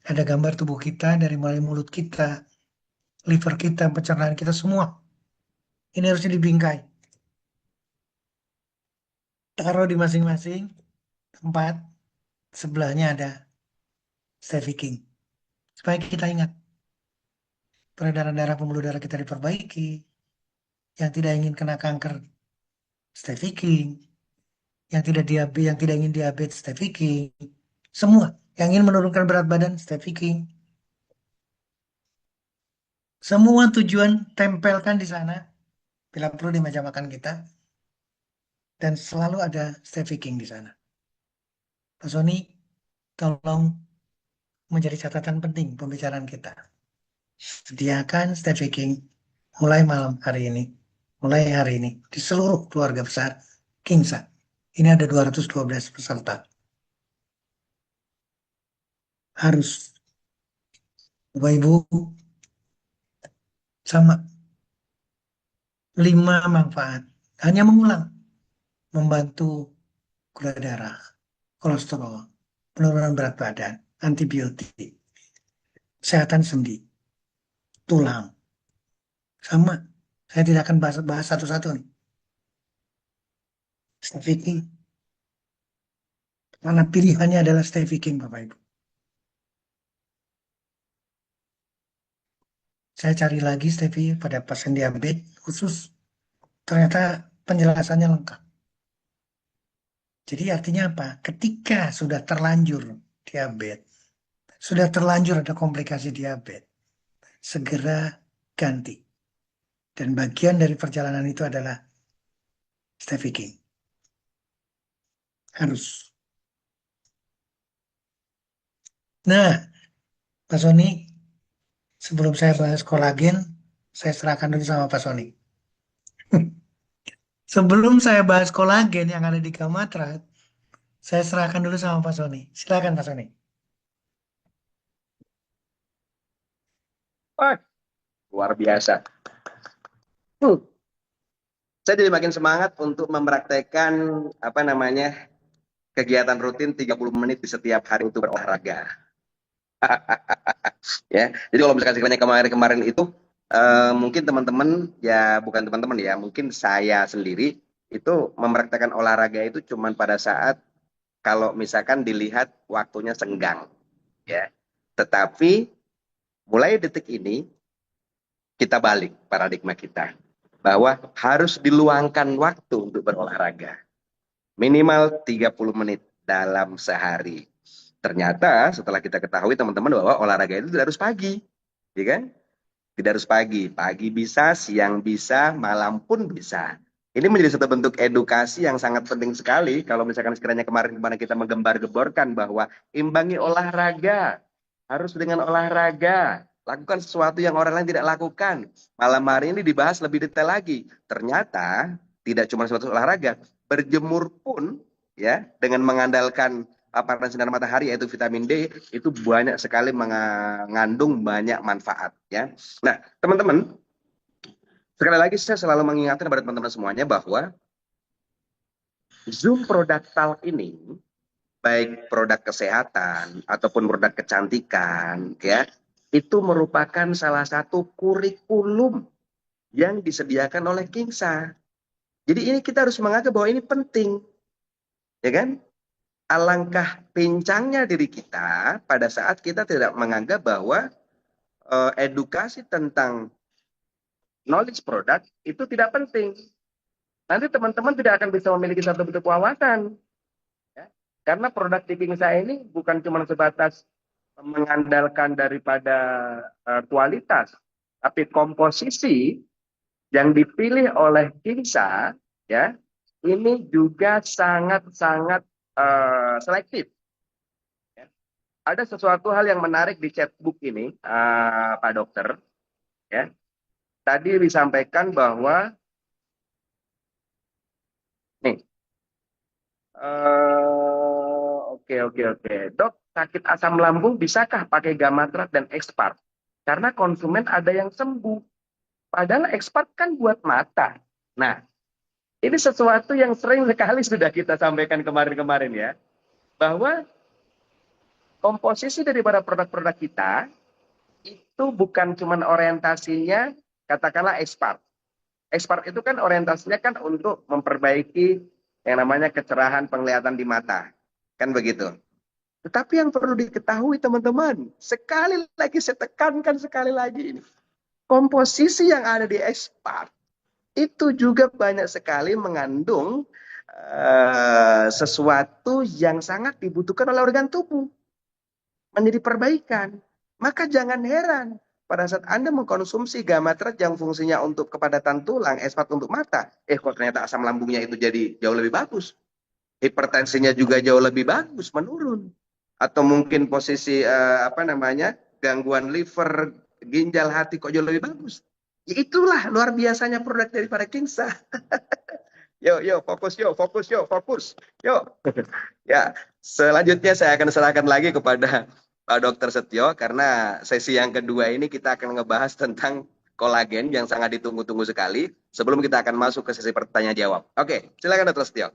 ada gambar tubuh kita dari mulai mulut kita, liver kita, pencernaan kita semua. Ini harusnya dibingkai. Taruh di masing-masing tempat, sebelahnya ada stevia king. Supaya kita ingat, peredaran darah pembuluh darah kita diperbaiki, yang tidak ingin kena kanker, stevia king, yang tidak ingin diabetes, stevia king, semua yang ingin menurunkan berat badan, stevia king. Semua tujuan tempelkan di sana, bila perlu di meja makan kita, dan selalu ada stevia king di sana. Pak Sony, tolong menjadi catatan penting pembicaraan kita. Sediakan stevia king mulai malam hari ini, mulai hari ini, di seluruh keluarga besar Kingsa. Ini ada 212 peserta. Harus. Bapak Ibu, sama. 5 manfaat. Hanya mengulang. Membantu gula darah, kolesterol, penurunan berat badan, antibiotik, kesehatan sendi, tulang. Sama. Saya tidak akan bahas satu-satu nih. Stevia king. Karena pilihannya adalah stevia king, Bapak Ibu. Saya cari lagi Stevie pada pasien diabetes khusus, ternyata penjelasannya lengkap. Jadi artinya apa? Ketika sudah terlanjur diabetes, sudah terlanjur ada komplikasi diabetes, segera ganti. Dan bagian dari perjalanan itu adalah Stevie King. Harus. Nah, Pak Sony, sebelum saya bahas kolagen, saya serahkan dulu sama Pak Sony. Sebelum saya bahas kolagen yang ada di Gamatrat, saya serahkan dulu sama Pak Sony. Silakan Pak Sony. Wah, luar biasa. Hmm, saya jadi makin semangat untuk mempraktekkan apa namanya kegiatan rutin 30 menit di setiap hari untuk berolahraga. Ya, jadi kalau misalkan sekiranya kemarin-kemarin itu mungkin teman-teman ya bukan teman-teman ya, mungkin saya sendiri itu mempraktekkan olahraga itu cuman pada saat kalau misalkan dilihat waktunya senggang, ya. Tetapi mulai detik ini kita balik paradigma kita bahwa harus diluangkan waktu untuk berolahraga minimal 30 menit dalam sehari. Ternyata setelah kita ketahui teman-teman bahwa olahraga itu tidak harus pagi, ya kan? Tidak harus pagi, pagi bisa, siang bisa, malam pun bisa. Ini menjadi satu bentuk edukasi yang sangat penting sekali kalau misalkan sekiranya kemarin-kemarin kita menggembar-geborkan bahwa imbangi olahraga, harus dengan olahraga, lakukan sesuatu yang orang lain tidak lakukan. Malam hari ini dibahas lebih detail lagi. Ternyata tidak cuma sesuatu olahraga, berjemur pun ya dengan mengandalkan paparan sinar matahari yaitu vitamin D itu banyak sekali mengandung banyak manfaat ya. Nah, teman-teman, sekali lagi saya selalu mengingatkan kepada teman-teman semuanya bahwa Zoom Product Talk ini baik produk kesehatan ataupun produk kecantikan ya, itu merupakan salah satu kurikulum yang disediakan oleh Kingsa. Jadi ini kita harus menganggap bahwa ini penting, ya kan? Alangkah pincangnya diri kita pada saat kita tidak menganggap bahwa edukasi tentang knowledge product itu tidak penting. Nanti teman-teman tidak akan bisa memiliki satu bentuk wawasan. Ya. Karena produk tipping saya ini bukan cuma sebatas mengandalkan daripada kualitas, tapi komposisi yang dipilih oleh Kinsa, ya, ini juga sangat-sangat selektif. Ya. Ada sesuatu hal yang menarik di chatbook ini, Pak Dokter. Ya. Tadi disampaikan bahwa nih, oke. Dok, sakit asam lambung bisakah pakai Gamatrat dan Expart? Karena konsumen ada yang sembuh. Padahal Expart kan buat mata. Nah, ini sesuatu yang sering sekali sudah kita sampaikan kemarin-kemarin ya. Bahwa komposisi daripada produk-produk kita itu bukan cuma orientasinya katakanlah Expart. Expart itu kan orientasinya kan untuk memperbaiki yang namanya kecerahan penglihatan di mata. Kan begitu. Tetapi yang perlu diketahui teman-teman, sekali lagi saya tekankan sekali lagi ini, komposisi yang ada di Expart itu juga banyak sekali mengandung sesuatu yang sangat dibutuhkan oleh organ tubuh menjadi perbaikan. Maka jangan heran pada saat Anda mengkonsumsi Gamatrat yang fungsinya untuk kepadatan tulang, Expart untuk mata, kok ternyata asam lambungnya itu jadi jauh lebih bagus. Hipertensinya juga jauh lebih bagus, menurun. Atau mungkin posisi apa namanya gangguan liver, ginjal, hati kok jauh lebih bagus. Ya itulah luar biasanya produk daripada Kingsa. Yuk, fokus. Yuk. Ya, selanjutnya saya akan serahkan lagi kepada Pak Dokter Setio karena sesi yang kedua ini kita akan ngebahas tentang kolagen yang sangat ditunggu-tunggu sekali sebelum kita akan masuk ke sesi pertanyaan jawab. Oke, silakan Dokter Setio.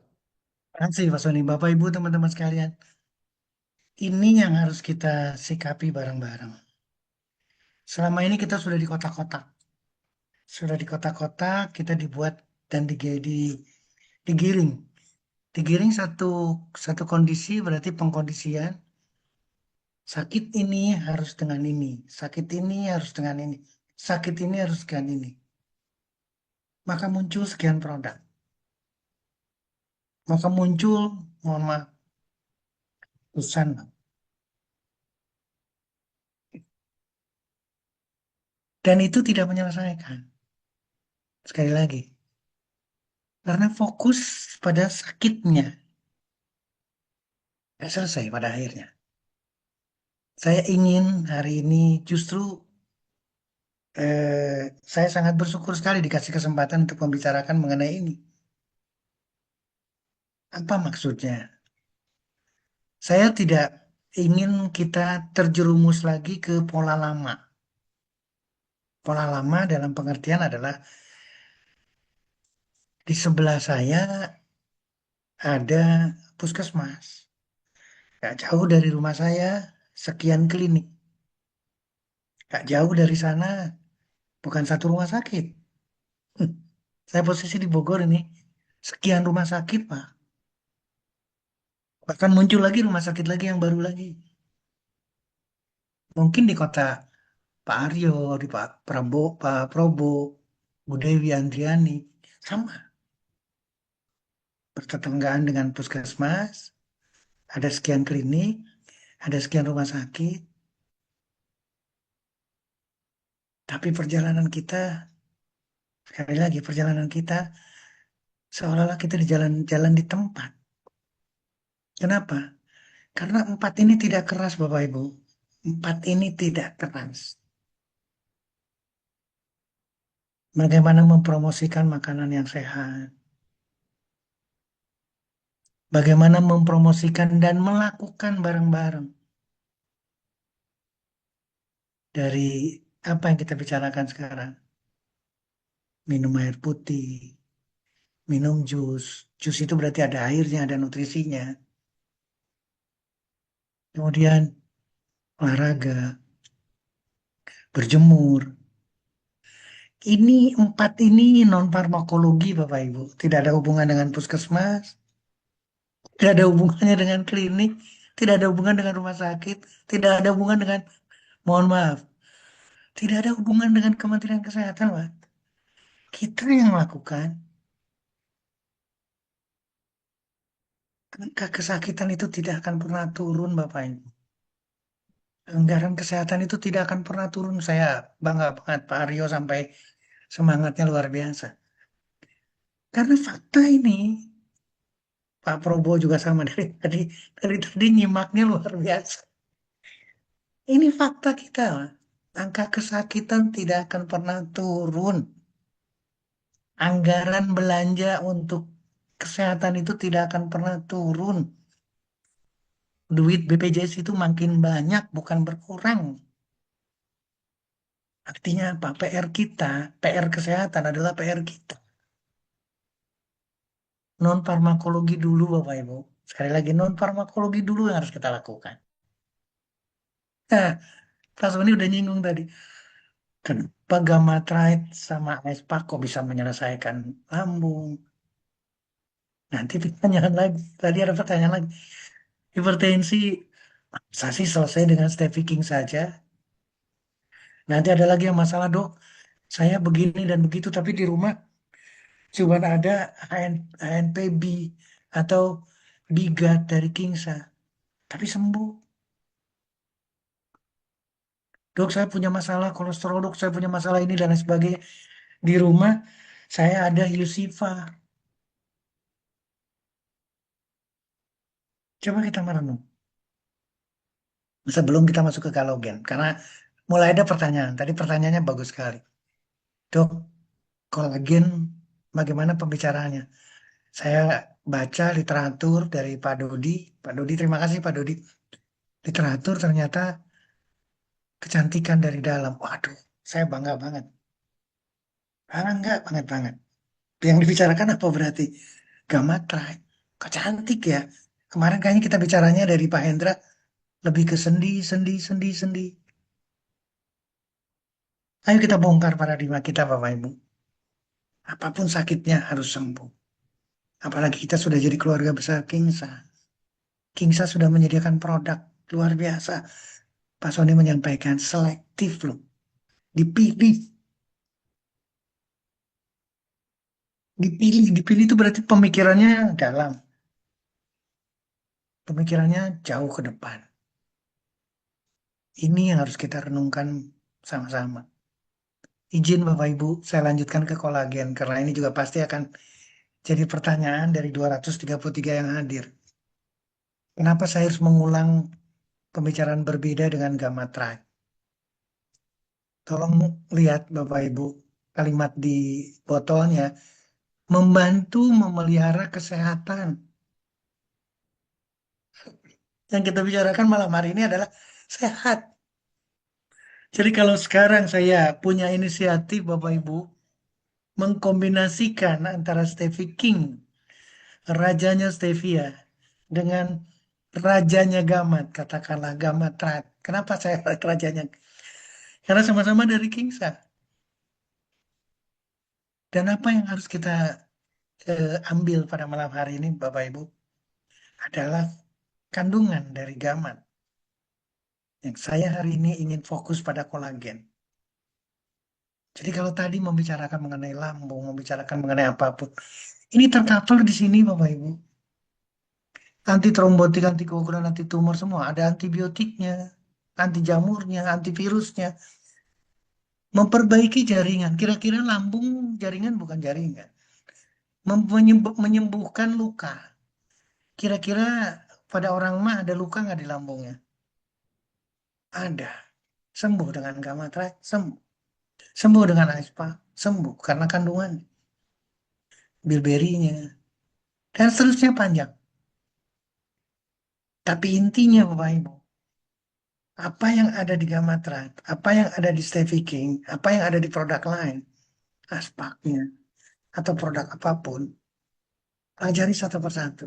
Terima kasih Pak Sony. Bapak Ibu teman-teman sekalian. Ini yang harus kita sikapi bareng-bareng. Selama ini kita sudah di kotak-kotak. Sudah di kotak-kotak, kita dibuat dan digiring. Digiring satu kondisi berarti pengkondisian. Sakit ini harus dengan ini. Sakit ini harus dengan ini. sakit ini harus sekian ini. Maka muncul sekian produk. Maka muncul, mohon maaf, pesan. Dan itu tidak menyelesaikan. Sekali lagi, karena fokus pada sakitnya. Nggak selesai pada akhirnya. Saya ingin hari ini justru saya sangat bersyukur sekali dikasih kesempatan untuk membicarakan mengenai ini. Apa maksudnya? Saya tidak ingin kita terjerumus lagi ke pola lama. Pola lama dalam pengertian adalah di sebelah saya ada puskesmas. Gak jauh dari rumah saya sekian klinik. Gak jauh dari sana bukan satu rumah sakit. Saya posisi di Bogor ini. Sekian rumah sakit, Pak. Bahkan muncul lagi rumah sakit lagi yang baru lagi. Mungkin di kota Pak Aryo, di Pak Prabowo, Pak Probo, Bu Dewi Andriani. Sama. Bertetanggaan dengan puskesmas. Ada sekian klinik. Ada sekian rumah sakit. Tapi perjalanan kita, sekali lagi perjalanan kita, seolah-olah kita di jalan-jalan di tempat. Kenapa? Karena empat ini tidak keras, Bapak Ibu. Empat ini tidak keras. Bagaimana mempromosikan makanan yang sehat. Bagaimana mempromosikan dan melakukan bareng-bareng. Dari apa yang kita bicarakan sekarang. Minum air putih, minum jus. Jus itu berarti ada airnya, ada nutrisinya. Kemudian olahraga, berjemur. Ini empat ini non farmakologi Bapak Ibu. Tidak ada hubungan dengan puskesmas, tidak ada hubungannya dengan klinik, tidak ada hubungan dengan rumah sakit, tidak ada hubungan dengan, mohon maaf, tidak ada hubungan dengan Kementerian Kesehatan, Pak. Kita yang melakukan. Angka kesakitan itu tidak akan pernah turun, Bapak Ibu. Anggaran kesehatan itu tidak akan pernah turun. Saya bangga banget Pak Aryo sampai semangatnya luar biasa. Karena fakta ini, Pak Prabowo juga sama dari tadi nyimaknya luar biasa. Ini fakta kita, Pak. Angka kesakitan tidak akan pernah turun. Anggaran belanja untuk kesehatan itu tidak akan pernah turun. Duit BPJS itu makin banyak, bukan berkurang. Artinya apa? PR kita, PR kesehatan adalah PR kita. Non farmakologi dulu, Bapak Ibu. Sekali lagi, non farmakologi dulu yang harus kita lakukan. Nah, Pak Sony udah nyinggung tadi. Kenapa Gamatrite sama Aespa kok bisa menyelesaikan lambung? Nanti pertanyaan lagi. Tadi ada pertanyaan lagi. Hipertensi, saya sih selesai dengan King saja. Nanti ada lagi yang masalah, dok. Saya begini dan begitu, tapi di rumah cuma ada HNPB atau Bigat dari Kingsa. Tapi sembuh. Dok, saya punya masalah kolesterol, dok, saya punya masalah ini dan lain sebagainya. Di rumah, saya ada Yusifa. Coba kita merenung. Sebelum kita masuk ke kalogen. Karena mulai ada pertanyaan. Tadi pertanyaannya bagus sekali. Dok, kolagen bagaimana pembicaraannya? Saya baca literatur dari Pak Dodi. Pak Dodi, terima kasih Pak Dodi. Literatur ternyata kecantikan dari dalam. Waduh, saya bangga banget. Bangga banget. Yang dibicarakan apa berarti? Gamatrai. Kok cantik ya? Kemarin kayaknya kita bicaranya dari Pak Hendra lebih ke sendi. Ayo kita bongkar paradigma kita Bapak Ibu. Apapun sakitnya harus sembuh. Apalagi kita sudah jadi keluarga besar Kingsa. Kingsa sudah menyediakan produk luar biasa. Pak Sony menyampaikan selektif loh. Dipilih, dipilih itu berarti pemikirannya dalam, pemikirannya jauh ke depan. Ini yang harus kita renungkan sama-sama. Izin Bapak Ibu, saya lanjutkan ke kolagen karena ini juga pasti akan jadi pertanyaan dari 233 yang hadir. Kenapa saya harus mengulang pembicaraan berbeda dengan gamma tribe? Tolong lihat Bapak Ibu kalimat di botolnya, membantu memelihara kesehatan. Yang kita bicarakan malam hari ini adalah sehat. Jadi kalau sekarang saya punya inisiatif Bapak Ibu mengkombinasikan antara Stevie King, rajanya stevia, dengan rajanya gamat, katakanlah gamat rat. Kenapa saya rajanya? Karena sama-sama dari Kingsa. Dan apa yang harus kita ambil pada malam hari ini, Bapak Ibu, adalah kandungan dari gamat. Yang saya hari ini ingin fokus pada kolagen. Jadi kalau tadi membicarakan mengenai lambung, membicarakan mengenai apapun, ini tercover di sini Bapak Ibu. Anti trombotik, anti keguguran, anti tumor semua. Ada antibiotiknya, anti jamurnya, antivirusnya. Memperbaiki jaringan. Kira-kira lambung jaringan bukan jaringan. Menyembuhkan luka. Kira-kira pada orang mah ada luka nggak di lambungnya? Ada. Sembuh dengan gamma track, sembuh. Sembuh dengan aespa, sembuh. Karena kandungan bilberinya. Dan seterusnya panjang. Tapi intinya Bapak Ibu, apa yang ada di gamma track, apa yang ada di Stevie King, apa yang ada di produk lain, aspaknya, atau produk apapun, pelajari satu persatu.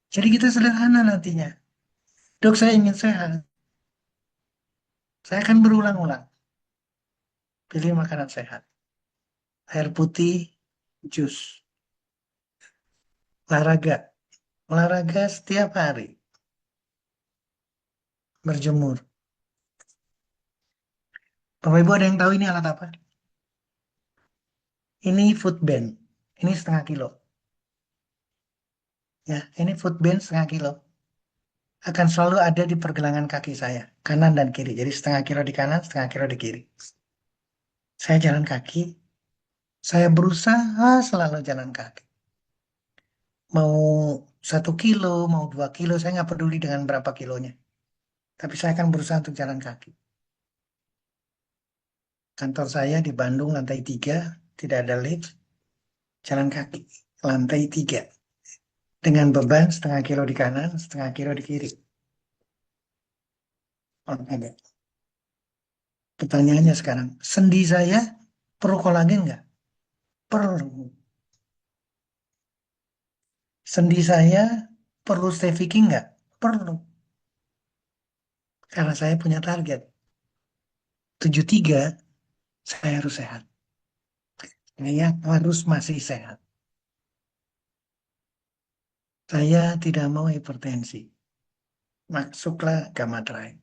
Jadi kita sederhana nantinya. Dok, saya ingin sehat. Saya akan berulang-ulang. Pilih makanan sehat. Air putih, jus. Olahraga. Olahraga setiap hari. Berjemur. Bapak Ibu ada yang tahu ini alat apa? Ini food band. Ini setengah kilo. Ya, ini food band setengah kilo. Akan selalu ada di pergelangan kaki saya. Kanan dan kiri. Jadi setengah kilo di kanan, setengah kilo di kiri. Saya jalan kaki. Saya berusaha selalu jalan kaki. Mau 1 kilo, mau 2 kilo, saya nggak peduli dengan berapa kilonya. Tapi saya akan berusaha untuk jalan kaki. Kantor saya di Bandung lantai 3, tidak ada lift, jalan kaki. Lantai 3. Dengan beban setengah kilo di kanan, setengah kilo di kiri. Olahraga. Pertanyaannya sekarang, sendi saya perlu kolagen nggak? Perlu. Sendi saya perlu stevie nggak? Perlu. Karena saya punya target. 73, saya harus sehat. Saya harus masih sehat. Saya tidak mau hipertensi. Masuklah gamma drive.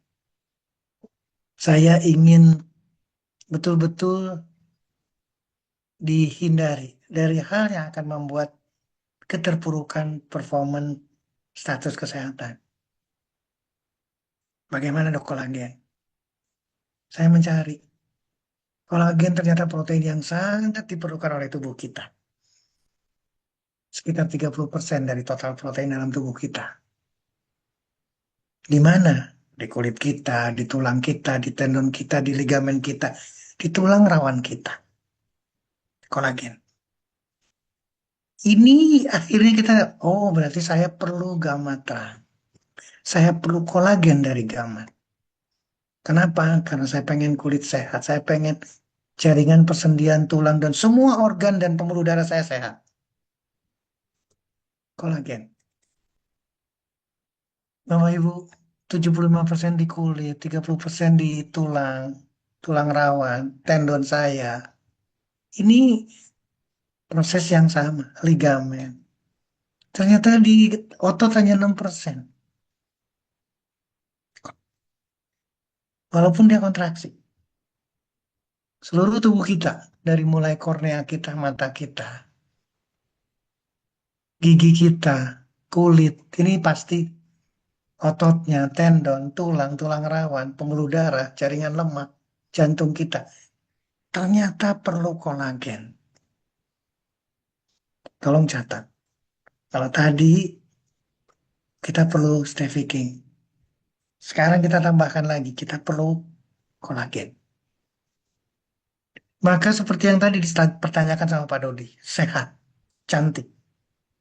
Saya ingin betul-betul dihindari dari hal yang akan membuat keterpurukan performan status kesehatan. Bagaimana dok kolagen? Saya mencari. Kolagen ternyata protein yang sangat diperlukan oleh tubuh kita. Sekitar 30% dari total protein dalam tubuh kita. Di mana? Di kulit kita, di tulang kita, di tendon kita, di ligamen kita, di tulang rawan kita. Kolagen. Ini akhirnya kita, oh berarti saya perlu gamma trans. Saya perlu kolagen dari gamma. Kenapa? Karena saya pengen kulit sehat. Saya pengen jaringan persendian tulang dan semua organ dan pembuluh darah saya sehat. Kolagen. Bapak Ibu, 75% di kulit, 30% di tulang, tulang rawan, tendon saya. Ini proses yang sama, ligamen. Ternyata di otot hanya 6%. Walaupun dia kontraksi. Seluruh tubuh kita, dari mulai kornea kita, mata kita, gigi kita, kulit, ini pasti ototnya, tendon, tulang, tulang rawan, pembuluh darah, jaringan lemak, jantung kita. Ternyata perlu kolagen. Tolong catat. Kalau tadi kita perlu trafficking. Sekarang kita tambahkan lagi, kita perlu kolagen. Maka seperti yang tadi dipertanyakan sama Pak Dodi, sehat, cantik,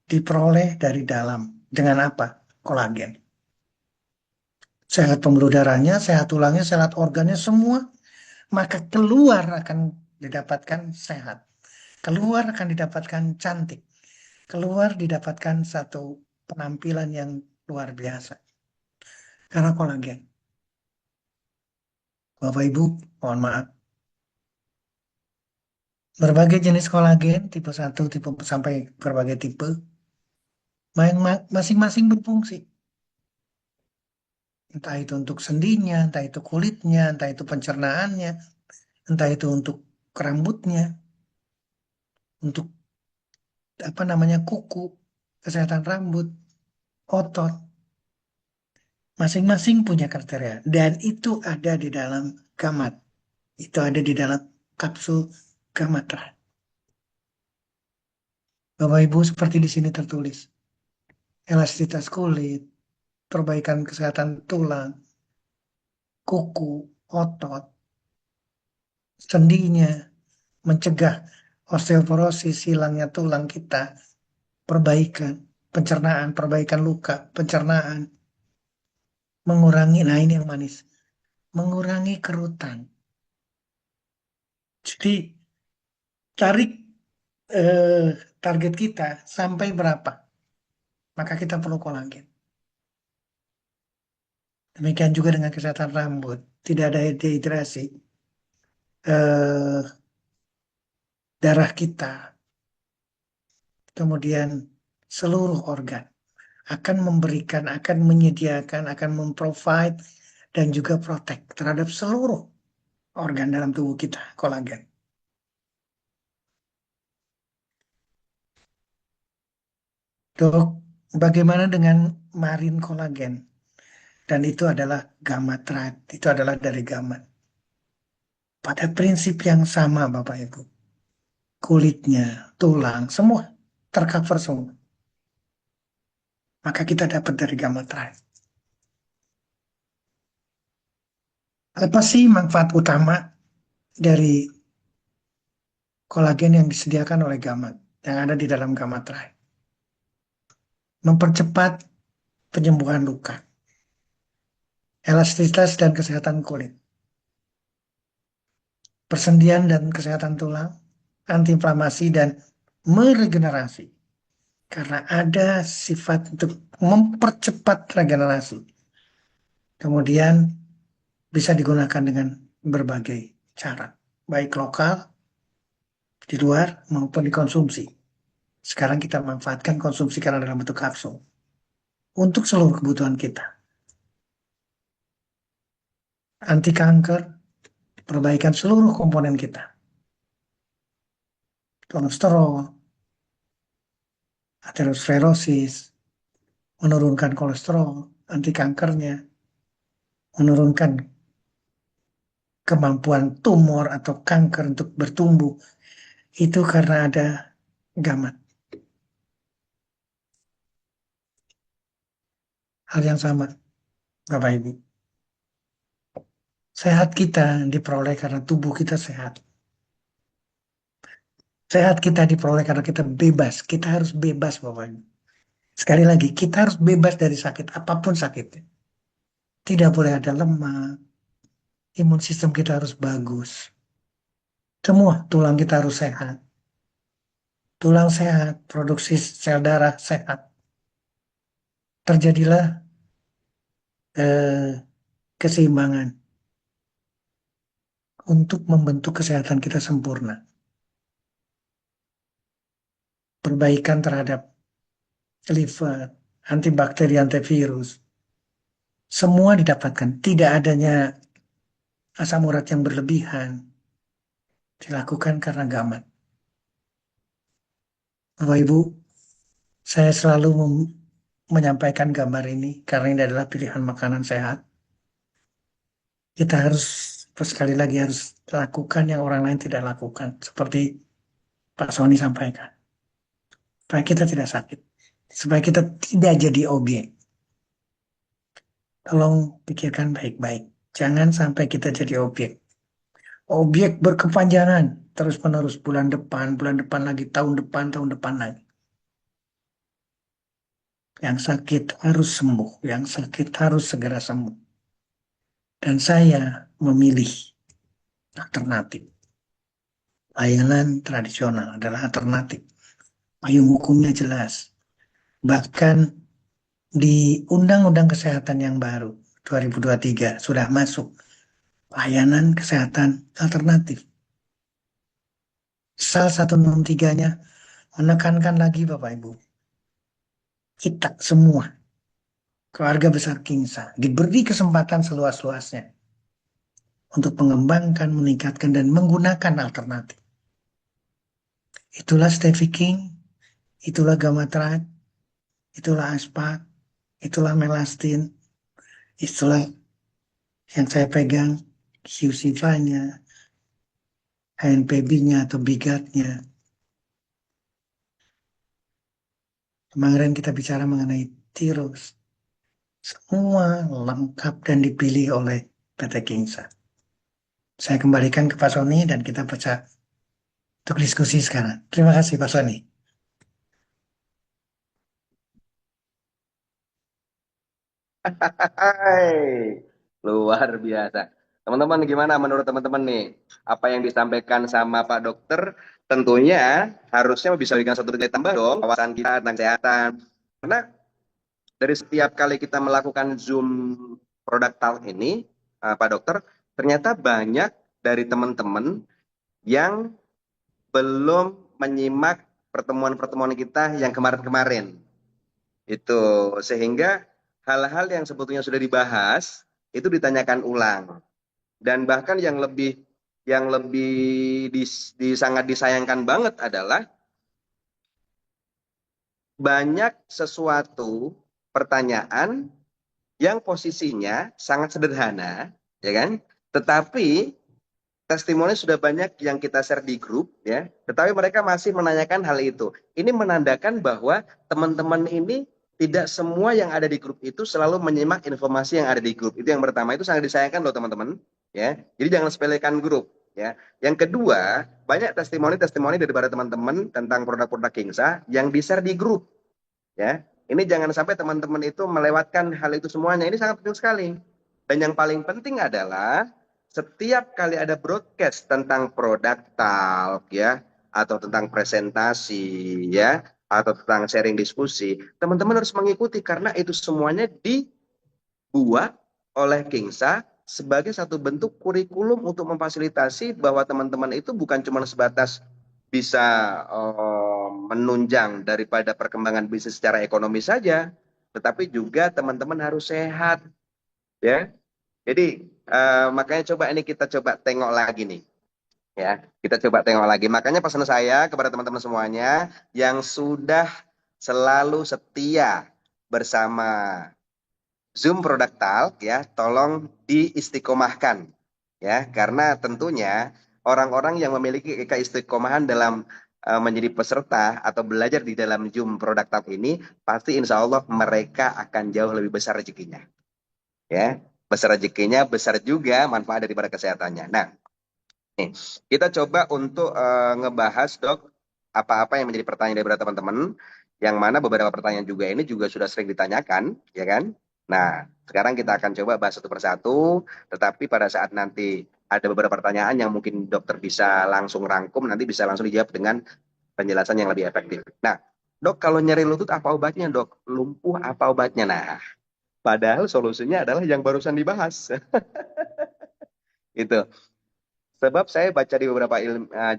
diperoleh dari dalam. Dengan apa? Kolagen. Sehat pembuluh darahnya, sehat tulangnya, sehat organnya, semua. Maka keluar akan didapatkan sehat. Keluar akan didapatkan cantik. Keluar didapatkan satu penampilan yang luar biasa. Karena kolagen. Bapak Ibu, mohon maaf. Berbagai jenis kolagen, tipe satu, tipe sampai berbagai tipe, masing-masing berfungsi. Entah itu untuk sendinya, entah itu kulitnya, entah itu pencernaannya, entah itu untuk rambutnya, untuk apa namanya kuku, kesehatan rambut, otot. Masing-masing punya kriteria dan itu ada di dalam gamat. Itu ada di dalam kapsul Gamatra. Bapak Ibu seperti di sini tertulis. Elastisitas kulit, perbaikan kesehatan tulang, kuku, otot, sendinya, mencegah osteoporosis, hilangnya tulang kita, perbaikan pencernaan, perbaikan luka, pencernaan, mengurangi, nah ini yang manis, mengurangi kerutan. Jadi tarik eh, target kita sampai berapa, maka kita perlu kolagen. Demikian juga dengan kesehatan rambut, tidak ada dehidrasi, eh, darah kita, kemudian seluruh organ akan memberikan, akan menyediakan, akan memprovide dan juga protect terhadap seluruh organ dalam tubuh kita, kolagen. Dok, bagaimana dengan marin kolagen? Dan itu adalah gamatrat, itu adalah dari gamat. Pada prinsip yang sama, Bapak Ibu. Kulitnya, tulang, semua tercover semua. Maka kita dapat dari gamatrat. Apa sih manfaat utama dari kolagen yang disediakan oleh gamat, yang ada di dalam gamatrat? Mempercepat penyembuhan luka, elastisitas dan kesehatan kulit, persendian dan kesehatan tulang, antiinflamasi dan meregenerasi. Karena ada sifat untuk mempercepat regenerasi. Kemudian bisa digunakan dengan berbagai cara, baik lokal, di luar, maupun dikonsumsi. Sekarang kita manfaatkan konsumsi karena dalam bentuk kapsul. Untuk seluruh kebutuhan kita. Anti kanker, perbaikan seluruh komponen kita. Kolesterol, aterosklerosis, menurunkan kolesterol, anti kankernya, menurunkan kemampuan tumor atau kanker untuk bertumbuh. Itu karena ada gamat. Hal yang sama, Bapak Ibu. Sehat kita diperoleh karena tubuh kita sehat. Sehat kita diperoleh karena kita bebas. Kita harus bebas, Bapak Ibu. Sekali lagi, kita harus bebas dari sakit, apapun sakitnya. Tidak boleh ada lemak, imun sistem kita harus bagus. Semua tulang kita harus sehat. Tulang sehat, produksi sel darah sehat. Terjadilah keseimbangan untuk membentuk kesehatan kita sempurna. Perbaikan terhadap liver, antibakteri, antivirus. Semua didapatkan. Tidak adanya asam urat yang berlebihan. dilakukan karena gamat. Bapak Ibu, saya selalu menyampaikan gambar ini karena ini adalah pilihan makanan sehat. Kita harus sekali lagi harus lakukan yang orang lain tidak lakukan, seperti Pak Sony sampaikan, supaya kita tidak sakit, supaya kita tidak jadi objek. Tolong pikirkan baik-baik, jangan sampai kita jadi objek. Objek berkepanjangan terus-menerus, bulan depan lagi, tahun depan lagi. Yang sakit harus sembuh, yang sakit harus segera sembuh. Dan saya memilih alternatif. Layanan tradisional adalah alternatif. Payung hukumnya jelas. Bahkan di Undang-Undang Kesehatan yang baru 2023 sudah masuk layanan kesehatan alternatif. Salah satu 63-nya menekankan lagi Bapak Ibu, kita semua keluarga besar Kingsa diberi kesempatan seluas-luasnya untuk mengembangkan, meningkatkan, dan menggunakan alternatif. Itulah Stevie King, itulah Gamatrat, itulah Aspak, itulah Melastin, itulah yang saya pegang, QC-nya, HNPB-nya atau bigatnya. Kemarin kita bicara mengenai tirus. Semua lengkap dan dipilih oleh PT Kingsa. Saya kembalikan ke Pak Sony dan kita baca untuk diskusi sekarang. Terima kasih Pak Sony. Hai, luar biasa. Teman-teman, gimana menurut teman-teman nih? Apa yang disampaikan sama Pak Dokter tentunya harusnya bisa berikan satu nilai tambah dong wawasan kita tentang kesehatan. Karena dari setiap kali kita melakukan Zoom produk talk ini, Pak Dokter, ternyata banyak dari teman-teman yang belum menyimak pertemuan-pertemuan kita yang kemarin-kemarin. Itu sehingga hal-hal yang sebetulnya sudah dibahas itu ditanyakan ulang. Dan bahkan yang lebih sangat disayangkan banget adalah banyak sesuatu pertanyaan yang posisinya sangat sederhana, ya kan? Tetapi testimoni sudah banyak yang kita share di grup, ya. Tetapi mereka masih menanyakan hal itu. Ini menandakan bahwa teman-teman ini tidak semua yang ada di grup itu selalu menyimak informasi yang ada di grup. Itu yang pertama, itu sangat disayangkan loh teman-teman, ya. Jadi jangan sepelekan grup, ya. Yang kedua, banyak testimoni-testimoni daripada teman-teman tentang produk-produk Kingsa yang di-share di grup, ya. Ini jangan sampai teman-teman itu melewatkan hal itu semuanya. Ini sangat penting sekali. Dan yang paling penting adalah setiap kali ada broadcast tentang produk talk, ya, atau tentang presentasi, ya, atau tentang sharing diskusi, teman-teman harus mengikuti karena itu semuanya dibuat oleh Kingsa sebagai satu bentuk kurikulum untuk memfasilitasi bahwa teman-teman itu bukan cuma sebatas bisa menunjang daripada perkembangan bisnis secara ekonomi saja, tetapi juga teman-teman harus sehat, ya. Jadi makanya coba ini kita coba tengok lagi nih, ya. Kita coba tengok lagi. Makanya pesan saya kepada teman-teman semuanya yang sudah selalu setia bersama Zoom Product Talk, ya, tolong diistiqomahkan, ya, karena tentunya orang-orang yang memiliki keistiqomahan dalam menjadi peserta atau belajar di dalam Zoom Product Talk ini pasti insya Allah mereka akan jauh lebih besar rezekinya, ya, besar rezekinya, besar juga manfaat daripada kesehatannya. Nah, nih, kita coba untuk ngebahas dok apa-apa yang menjadi pertanyaan daripada teman-teman, yang mana beberapa pertanyaan juga ini juga sudah sering ditanyakan, ya kan? Nah, sekarang kita akan coba bahas satu persatu, tetapi pada saat nanti ada beberapa pertanyaan yang mungkin dokter bisa langsung rangkum, nanti bisa langsung dijawab dengan penjelasan yang lebih efektif. Nah, dok, kalau nyeri lutut apa obatnya, dok? Lumpuh apa obatnya? Nah, padahal solusinya adalah yang barusan dibahas. Itu. Sebab saya baca di beberapa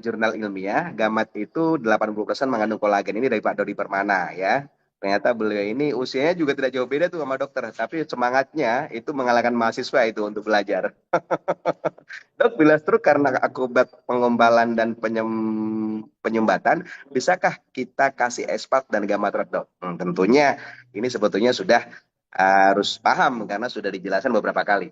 jurnal ilmiah, gamat itu 80% mengandung kolagen. Ini dari Pak Dodi Permana, ya. Ternyata beliau ini usianya juga tidak jauh beda tuh sama dokter, tapi semangatnya itu mengalahkan mahasiswa itu untuk belajar. Dok, bila stroke karena akibat pengombalan dan penyumbatan, bisakah kita kasih espat dan gamma trap, dok? Tentunya ini sebetulnya sudah harus paham karena sudah dijelaskan beberapa kali.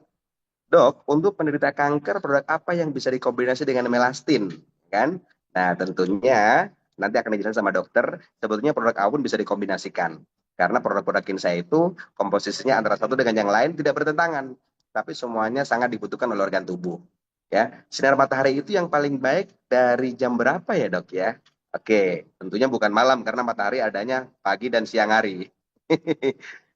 Dok, untuk penderita kanker, produk apa yang bisa dikombinasi dengan melastin? Kan? Nah, tentunya nanti akan dijelaskan sama dokter, sebetulnya produk Awun bisa dikombinasikan. Karena produk-produk Kinsa itu komposisinya antara satu dengan yang lain tidak bertentangan. Tapi semuanya sangat dibutuhkan oleh organ tubuh. Ya, sinar matahari itu yang paling baik dari jam berapa ya, Dok ya? Oke, tentunya bukan malam karena matahari adanya pagi dan siang hari.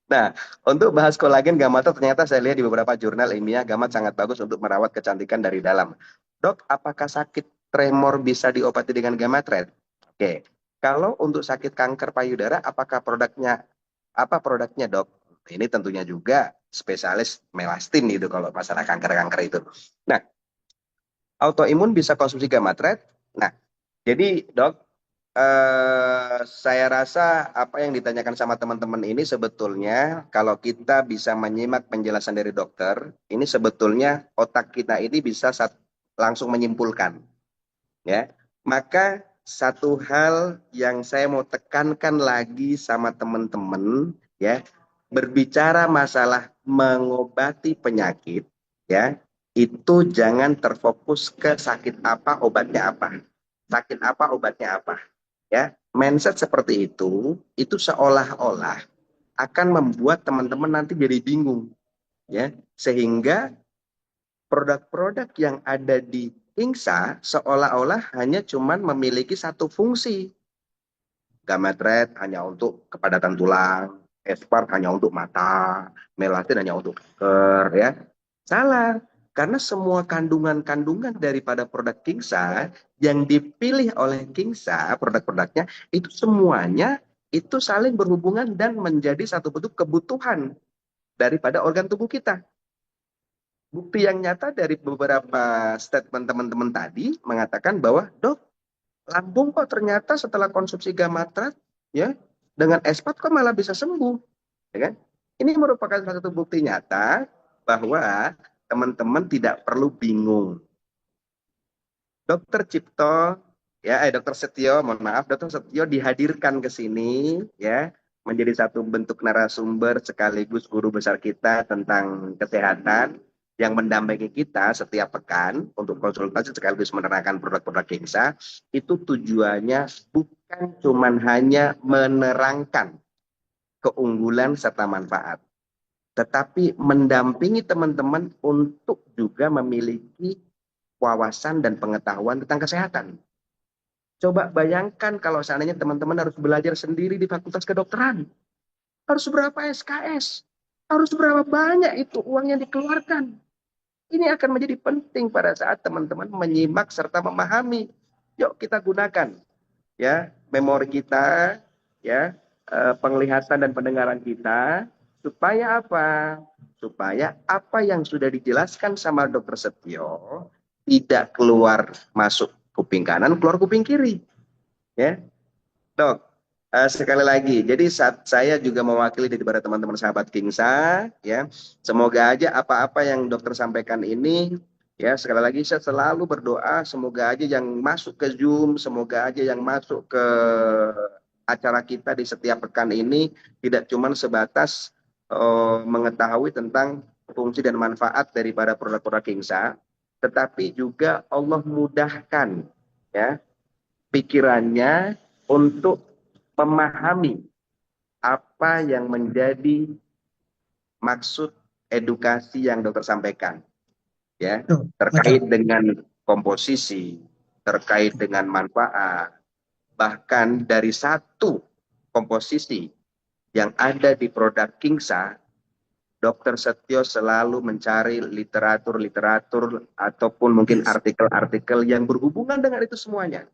Nah, untuk bahas kolagen Gamata ternyata saya lihat di beberapa jurnal ilmiah Gamat sangat bagus untuk merawat kecantikan dari dalam. Dok, apakah sakit tremor bisa diobati dengan Gamatret? Oke. Kalau untuk sakit kanker payudara, apakah produknya apa produknya, Dok? Ini tentunya juga spesialis melastin itu kalau masalah kanker-kanker itu. Nah, autoimun bisa konsumsi Gamatret. Nah, jadi, Dok, saya rasa apa yang ditanyakan sama teman-teman ini sebetulnya kalau kita bisa menyimak penjelasan dari dokter, ini sebetulnya otak kita ini bisa langsung menyimpulkan, ya. Maka satu hal yang saya mau tekankan lagi sama teman-teman, ya, berbicara masalah mengobati penyakit, ya, itu jangan terfokus ke sakit apa obatnya apa, sakit apa obatnya apa, ya. Mindset seperti itu seolah-olah akan membuat teman-teman nanti jadi bingung, ya, sehingga produk-produk yang ada di Ingsa seolah-olah hanya cuman memiliki satu fungsi. Gametret hanya untuk kepadatan tulang, Espart hanya untuk mata, Melatin hanya untuk kanker, ya. Salah, karena semua kandungan-kandungan daripada produk Kingsa yang dipilih oleh Kingsa, produk-produknya itu semuanya itu saling berhubungan dan menjadi satu bentuk kebutuhan daripada organ tubuh kita. Bukti yang nyata dari beberapa statement teman-teman tadi mengatakan bahwa, dok, lambung kok ternyata setelah konsumsi gamatrat, ya, dengan espat kok malah bisa sembuh, ya kan? Ini merupakan satu bukti nyata bahwa teman-teman tidak perlu bingung. Dokter Cipto, ya, Dokter Setio, mohon maaf, Dokter Setio dihadirkan ke sini, ya, menjadi satu bentuk narasumber sekaligus guru besar kita tentang kesehatan yang mendampingi kita setiap pekan untuk konsultasi sekaligus menerangkan produk-produk Kingsa. Itu tujuannya bukan cuman hanya menerangkan keunggulan serta manfaat, tetapi mendampingi teman-teman untuk juga memiliki wawasan dan pengetahuan tentang kesehatan. Coba bayangkan kalau seandainya teman-teman harus belajar sendiri di Fakultas Kedokteran. Harus berapa SKS? Harus berapa banyak itu uang yang dikeluarkan? Ini akan menjadi penting pada saat teman-teman menyimak serta memahami. Yuk kita gunakan, ya, memori kita, ya, penglihatan dan pendengaran kita, supaya apa? Supaya apa yang sudah dijelaskan sama Dokter Setio tidak keluar masuk kuping kanan, keluar kuping kiri, ya. Dok, sekali lagi, jadi saat saya juga mewakili daripada teman-teman sahabat Kingsa, ya, semoga aja apa-apa yang dokter sampaikan ini, ya, sekali lagi saya selalu berdoa, semoga aja yang masuk ke Zoom, semoga aja yang masuk ke acara kita di setiap pekan ini tidak cuma sebatas mengetahui tentang fungsi dan manfaat daripada produk-produk Kingsa, tetapi juga Allah mudahkan, ya, pikirannya untuk memahami apa yang menjadi maksud edukasi yang dokter sampaikan, ya, Tuh, terkait betul. dengan komposisi, terkait dengan manfaat, bahkan dari satu komposisi yang ada di produk Kingsa, Dokter Setio selalu mencari literatur-literatur ataupun mungkin Yes. artikel-artikel yang berhubungan dengan itu semuanya.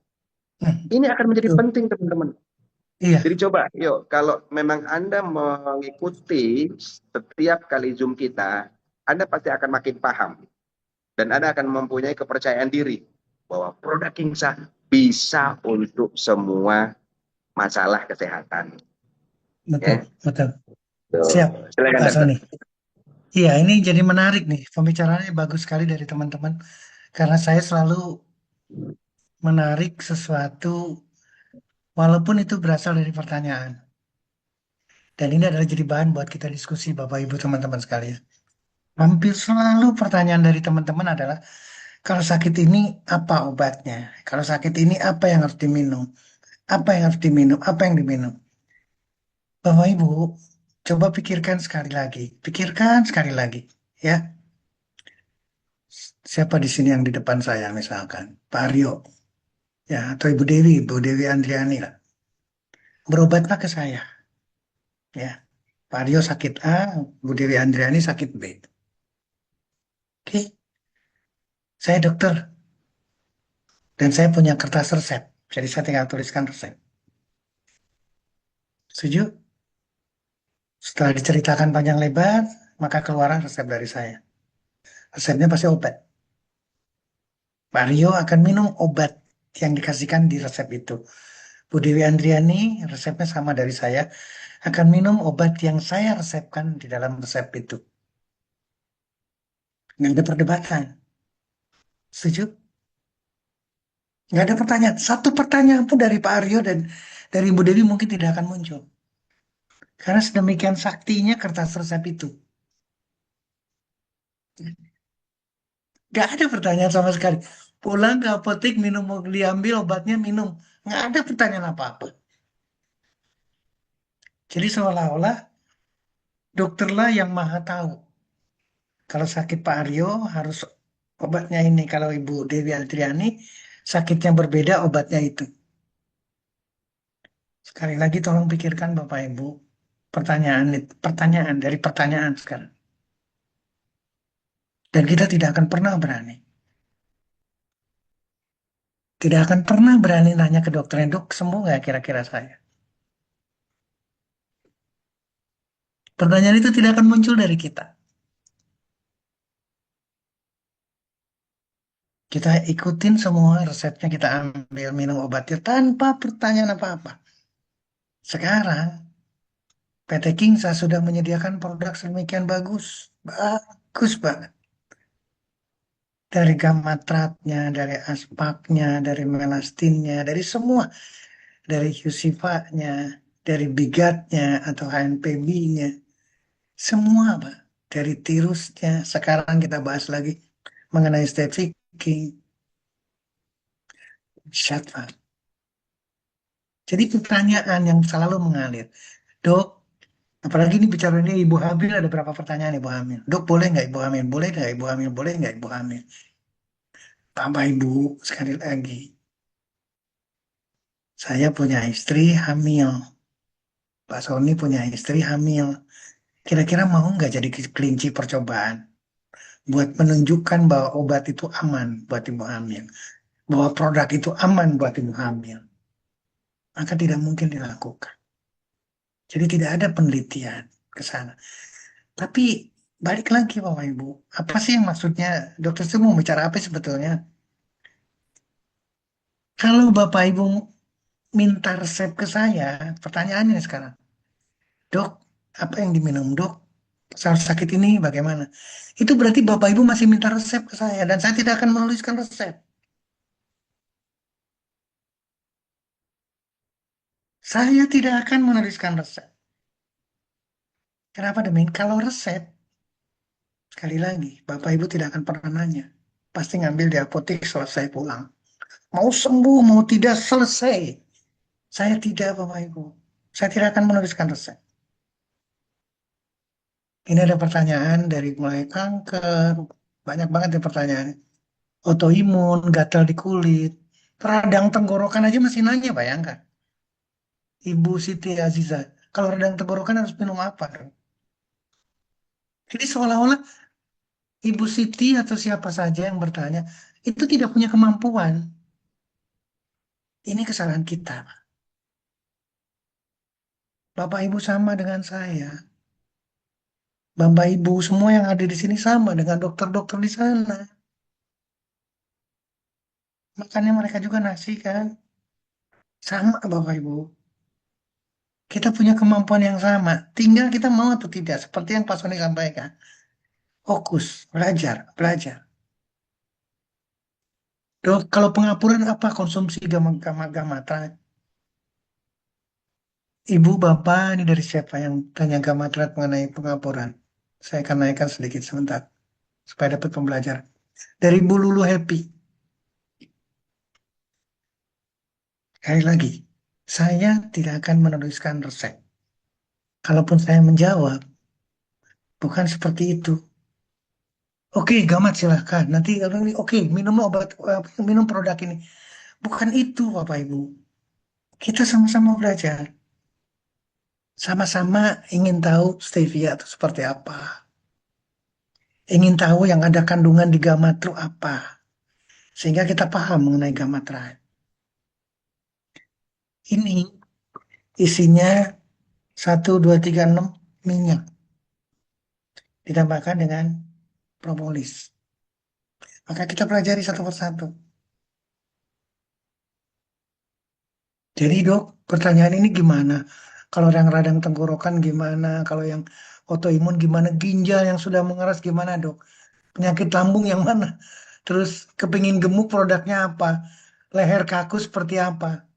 Hmm, Ini akan menjadi tuh. penting, teman-teman. Jadi Iya. coba, yuk, kalau memang Anda mengikuti setiap kali Zoom kita, Anda pasti akan makin paham. Dan Anda akan mempunyai kepercayaan diri bahwa produk Kingsa bisa untuk semua masalah kesehatan. betul, Ya. betul. Siap, Tuh. Silakan Pak dokter. Sony. Iya, ini jadi menarik nih. Pembicaraannya bagus sekali dari teman-teman. Karena saya selalu menarik sesuatu walaupun itu berasal dari pertanyaan. Dan ini adalah jadi bahan buat kita diskusi, Bapak Ibu teman-teman sekalian. Hampir selalu pertanyaan dari teman-teman adalah, kalau sakit ini apa obatnya? Kalau sakit ini apa yang harus diminum? Apa yang harus diminum? Apa yang diminum? Bapak Ibu, coba pikirkan sekali lagi. Pikirkan sekali lagi. Ya, siapa di sini yang di depan saya misalkan? Pak Aryo, ya, atau Ibu Dewi Andriani lah. Berobatlah ke saya. Ya, Pak Aryo sakit A, Bu Dewi Andriani sakit B. Oke, saya dokter dan saya punya kertas resep. Jadi saya tinggal tuliskan resep. Setuju? Setelah diceritakan panjang lebar, maka keluar resep dari saya. Resepnya pasti obat. Pak Rio akan minum obat yang dikasihkan di resep itu. Bu Dewi Andriani, resepnya sama dari saya, akan minum obat yang saya resepkan di dalam resep itu. Nggak ada perdebatan. Setuju? Nggak ada pertanyaan. Satu pertanyaan pun dari Pak Aryo dan dari Bu Dewi mungkin tidak akan muncul. Karena sedemikian saktinya kertas resep itu. Nggak ada pertanyaan sama sekali. Pulang ke apotek, minum, mau diambil obatnya, minum. Nggak ada pertanyaan apa-apa. Jadi seolah-olah dokterlah yang maha tahu. Kalau sakit Pak Aryo harus obatnya ini. Kalau Ibu Dewi Altriani sakitnya berbeda, obatnya itu. Sekali lagi tolong pikirkan Bapak Ibu. Pertanyaan dari pertanyaan sekarang. Dan kita tidak akan pernah berani. Tidak akan pernah berani nanya ke dokternya, dok sembuh nggak kira-kira saya? Pertanyaan itu tidak akan muncul dari kita. Kita ikutin semua resepnya, kita ambil minum obatnya tanpa pertanyaan apa-apa. Sekarang, PT Kingsa sudah menyediakan produk sedemikian bagus. Bagus banget. Dari gamatratnya, dari aspaknya, dari melastinnya, dari semua. Dari Qsifa-nya, dari bigatnya atau HNPB-nya. Semua, Pak. Dari tirusnya. Sekarang kita bahas lagi mengenai state picking. Shut up. Jadi pertanyaan yang selalu mengalir. Dok, apalagi ini bicara ini ibu hamil, ada berapa pertanyaan ibu hamil? Dok, boleh nggak ibu hamil? Boleh nggak ibu hamil? Boleh nggak ibu hamil? Tambah ibu, sekali lagi. Saya punya istri hamil. Pak Sony punya istri hamil. Kira-kira mau nggak jadi kelinci percobaan? Buat menunjukkan bahwa obat itu aman buat ibu hamil. Bahwa produk itu aman buat ibu hamil. Maka tidak mungkin dilakukan. Jadi tidak ada penelitian ke sana. Tapi balik lagi Bapak Ibu, apa sih yang maksudnya dokter itu mau bicara apa sebetulnya? Kalau Bapak Ibu minta resep ke saya, pertanyaannya sekarang, dok, apa yang diminum dok? Saat sakit ini bagaimana? Itu berarti Bapak Ibu masih minta resep ke saya dan saya tidak akan menuliskan resep. Saya tidak akan menuliskan resep. Kenapa demikian? Kalau resep, sekali lagi, Bapak Ibu tidak akan pernah nanya. Pasti ngambil di apotek selesai pulang. Mau sembuh, mau tidak selesai. Saya tidak, Bapak Ibu. Saya tidak akan menuliskan resep. Ini ada pertanyaan dari mulai kanker, banyak banget ya pertanyaan. Autoimun, gatal di kulit, radang tenggorokan aja masih nanya, bayangkan. Ibu Siti Aziza, kalau radang tenggorokan harus minum apa dong? Jadi seolah-olah Ibu Siti atau siapa saja yang bertanya, itu tidak punya kemampuan. Ini kesalahan kita. Bapak Ibu sama dengan saya. Bapak Ibu semua yang ada di sini sama dengan dokter-dokter di sana. Makannya mereka juga nasi kan. Sama Bapak Ibu. Kita punya kemampuan yang sama. Tinggal kita mau atau tidak. Seperti yang Pak Sony sampaikan. Fokus, belajar, belajar. Dok, kalau pengapuran apa konsumsi gamma trade? Ibu, Bapak, ini dari siapa yang tanya gamma trade mengenai pengapuran? Saya akan naikkan sedikit sebentar. Supaya dapat pembelajaran. Dari Bu Lulu Happy. Sekali lagi, saya tidak akan menuliskan resep. Kalaupun saya menjawab, bukan seperti itu. Oke, gamat silahkan. Nanti kalau ini, oke, minum obat, minum produk ini. Bukan itu, Bapak Ibu. Kita sama-sama belajar. Sama-sama ingin tahu stevia itu seperti apa. Ingin tahu yang ada kandungan di gamat itu apa. Sehingga kita paham mengenai gamatrat. Ini isinya 1236 minyak. Ditambahkan dengan propolis. Maka kita pelajari satu persatu. Jadi dok, pertanyaan ini gimana? Kalau yang radang tenggorokan gimana? Kalau yang autoimun gimana? Ginjal yang sudah mengeras gimana dok? Penyakit lambung yang mana? Terus kepingin gemuk produknya apa? Leher kaku seperti apa?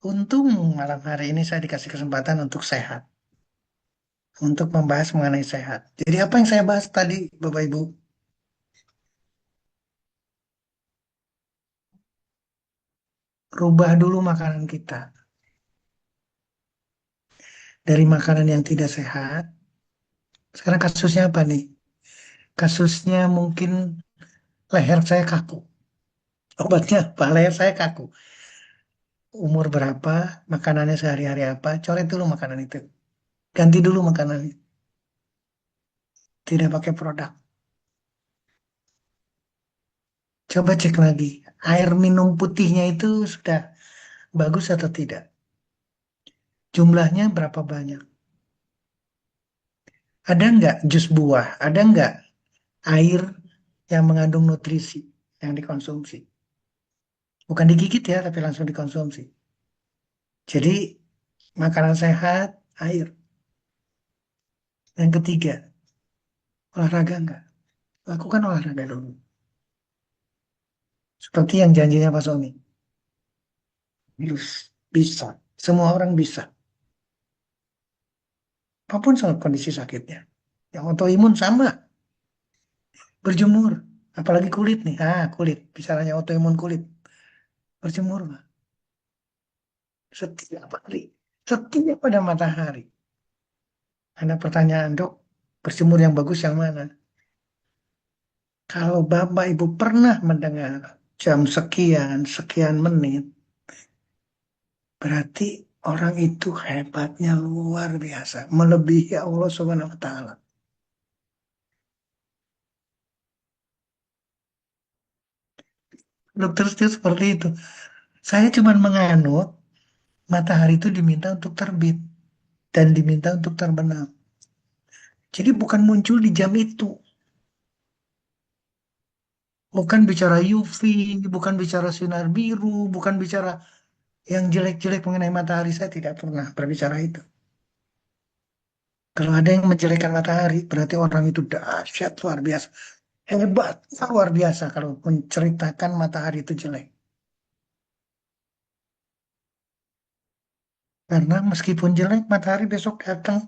Untung malam hari ini saya dikasih kesempatan untuk sehat. Untuk membahas mengenai sehat. Jadi apa yang saya bahas tadi Bapak Ibu? Rubah dulu makanan kita. Dari makanan yang tidak sehat. Sekarang kasusnya apa nih? Kasusnya mungkin leher saya kaku. Obatnya apa? Leher saya kaku. Umur berapa, makanannya sehari-hari apa, coret dulu makanan itu. Ganti dulu makanannya. Tidak pakai produk. Coba cek lagi. Air minum putihnya itu sudah bagus atau tidak? Jumlahnya berapa banyak? Ada nggak jus buah? Ada nggak air yang mengandung nutrisi yang dikonsumsi? Bukan digigit ya, tapi langsung dikonsumsi. Jadi makanan sehat, air. Yang ketiga, olahraga nggak? Lakukan olahraga dulu. Seperti yang janjinya Pak Sony. Bisa. Semua orang bisa. Apapun soal kondisi sakitnya. Yang autoimun sama. Berjemur. Apalagi kulit nih. Kulit. Bicaranya autoimun kulit. Berjemur, Pak. Setiap hari. Setiap pada matahari. Ada pertanyaan, dok. Berjemur yang bagus yang mana? Kalau Bapak Ibu pernah mendengar jam sekian, sekian menit, berarti orang itu hebatnya luar biasa. Melebihi Allah Subhanahu wa Ta'ala. Dokter itu seperti itu. Saya cuma menganut matahari itu diminta untuk terbit dan diminta untuk terbenam. Jadi bukan muncul di jam itu. Bukan bicara UV, bukan bicara sinar biru, bukan bicara yang jelek-jelek mengenai matahari. Saya tidak pernah berbicara itu. Kalau ada yang menjelekkan matahari, berarti orang itu dahsyat luar biasa. Hebat, luar biasa kalau menceritakan matahari itu jelek. Karena meskipun jelek, matahari besok datang.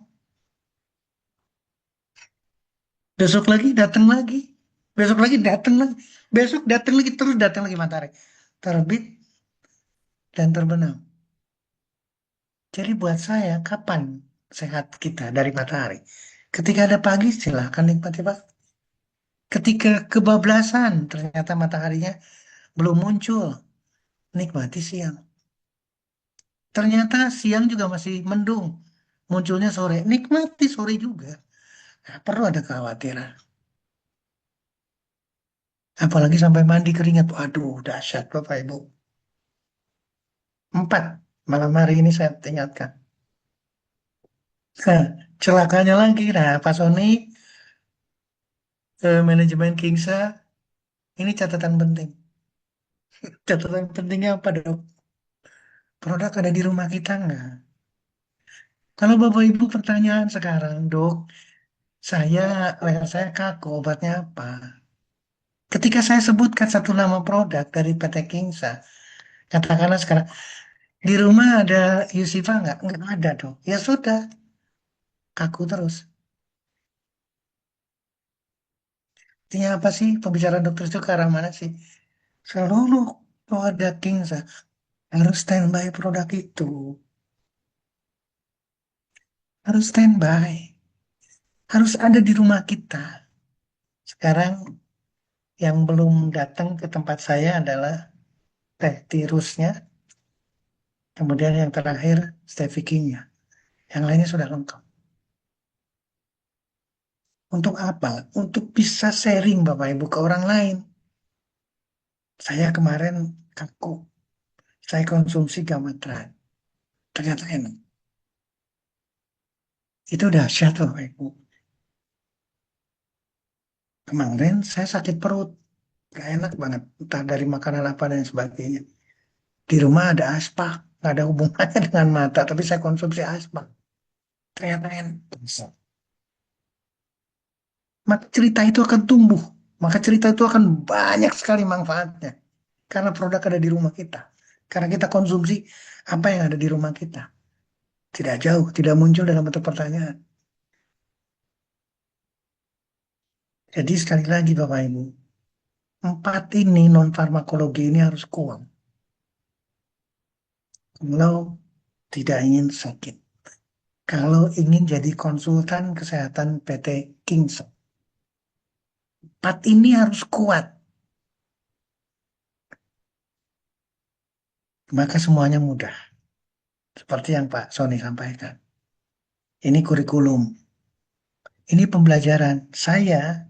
Besok lagi datang lagi. Besok lagi datang lagi. Besok datang lagi, terus datang lagi matahari. Terbit dan terbenam. Jadi buat saya, kapan sehat kita dari matahari? Ketika ada pagi, silahkan nikmati Pak. Ketika kebablasan, ternyata mataharinya belum muncul, nikmati siang. Ternyata siang juga masih mendung, munculnya sore, nikmati sore juga. Nah, perlu ada kekhawatiran. Apalagi sampai mandi keringat, aduh dahsyat Bapak Ibu. Empat, malam hari ini saya ingatkan. Nah, celakanya lagi, nah Pak Sony, manajemen Kingsa, ini catatan penting. Catatan pentingnya apa dok? Produk ada di rumah kita nggak? Kalau Bapak Ibu pertanyaan sekarang, dok, saya, leher saya kaku, obatnya apa? Ketika saya sebutkan satu nama produk dari PT Kingsa, katakanlah sekarang, di rumah ada Yusifa nggak? Nggak ada dong. Ya sudah, kaku terus. Artinya apa sih? Pembicaraan dokter itu ke arah mana sih? Seluruh produk Kingsa harus standby produk itu. Harus standby. Harus ada di rumah kita. Sekarang yang belum datang ke tempat saya adalah teh tirusnya. Kemudian yang terakhir Stevie King-nya. Yang lainnya sudah lengkap. Untuk apa? Untuk bisa sharing Bapak Ibu ke orang lain. Saya kemarin kaku. Saya konsumsi gamatran. Ternyata enak. Itu dahsyat loh Bapak Ibu. Kemarin saya sakit perut. Gak enak banget. Entah dari makanan apa dan sebagainya. Di rumah ada aspak. Gak ada hubungannya dengan mata. Tapi saya konsumsi aspak. Ternyata enak. Maka cerita itu akan tumbuh. Maka cerita itu akan banyak sekali manfaatnya. Karena produk ada di rumah kita. Karena kita konsumsi apa yang ada di rumah kita. Tidak jauh, tidak muncul dalam bentuk pertanyaan. Jadi sekali lagi Bapak Ibu, empat ini non farmakologi ini harus kuat. Kalau tidak ingin sakit. Kalau ingin jadi konsultan kesehatan PT Kings. Empat ini harus kuat. Maka semuanya mudah. Seperti yang Pak Sony sampaikan. Ini kurikulum. Ini pembelajaran. Saya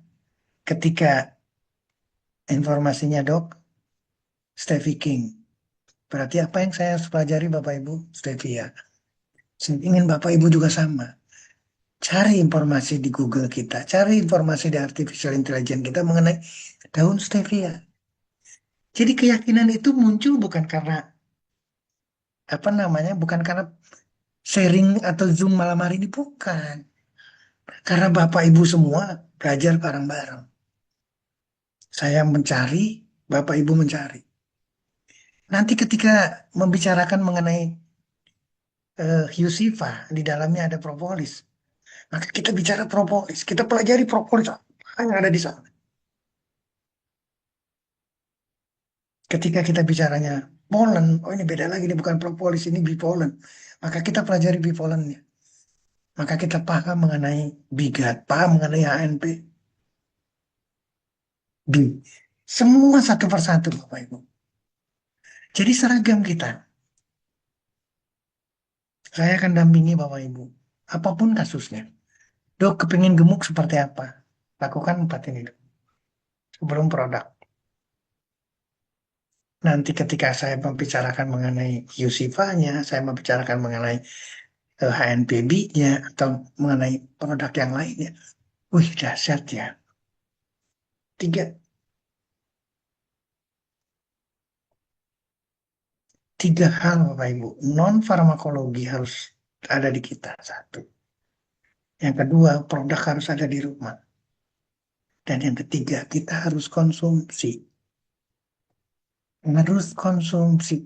ketika informasinya dok, Stevie King. Berarti apa yang saya harus pelajari Bapak Ibu? Stevia. Saya ingin Bapak Ibu juga sama. Cari informasi di Google kita, cari informasi di artificial intelligence kita mengenai daun stevia. Jadi keyakinan itu muncul bukan karena apa namanya, bukan karena sharing atau Zoom malam hari ini, bukan. Karena Bapak Ibu semua belajar bareng-bareng. Saya mencari, Bapak Ibu mencari. Nanti ketika membicarakan mengenai Husifa, di dalamnya ada propolis. Maka kita bicara propolis, kita pelajari propolis apa yang ada di sana. Ketika kita bicaranya pollen, oh ini beda lagi, ini bukan propolis, ini bipollen. Maka kita pelajari bipollennya. Maka kita paham mengenai bigat, paham mengenai HNP, B. Semua satu persatu, Bapak Ibu. Jadi seragam kita. Saya akan dampingi Bapak Ibu. Apapun kasusnya. Dok, kepingin gemuk seperti apa? Lakukan empat ini, Dok. Sebelum produk. Nanti ketika saya membicarakan mengenai Yusifanya, saya membicarakan mengenai HNPB-nya, atau mengenai produk yang lainnya. Wih, dahsyat ya. Tiga, tiga hal, Bapak Ibu. Non-farmakologi harus ada di kita, satu. Yang kedua, produk harus ada di rumah. Dan yang ketiga, kita harus konsumsi. Harus konsumsi.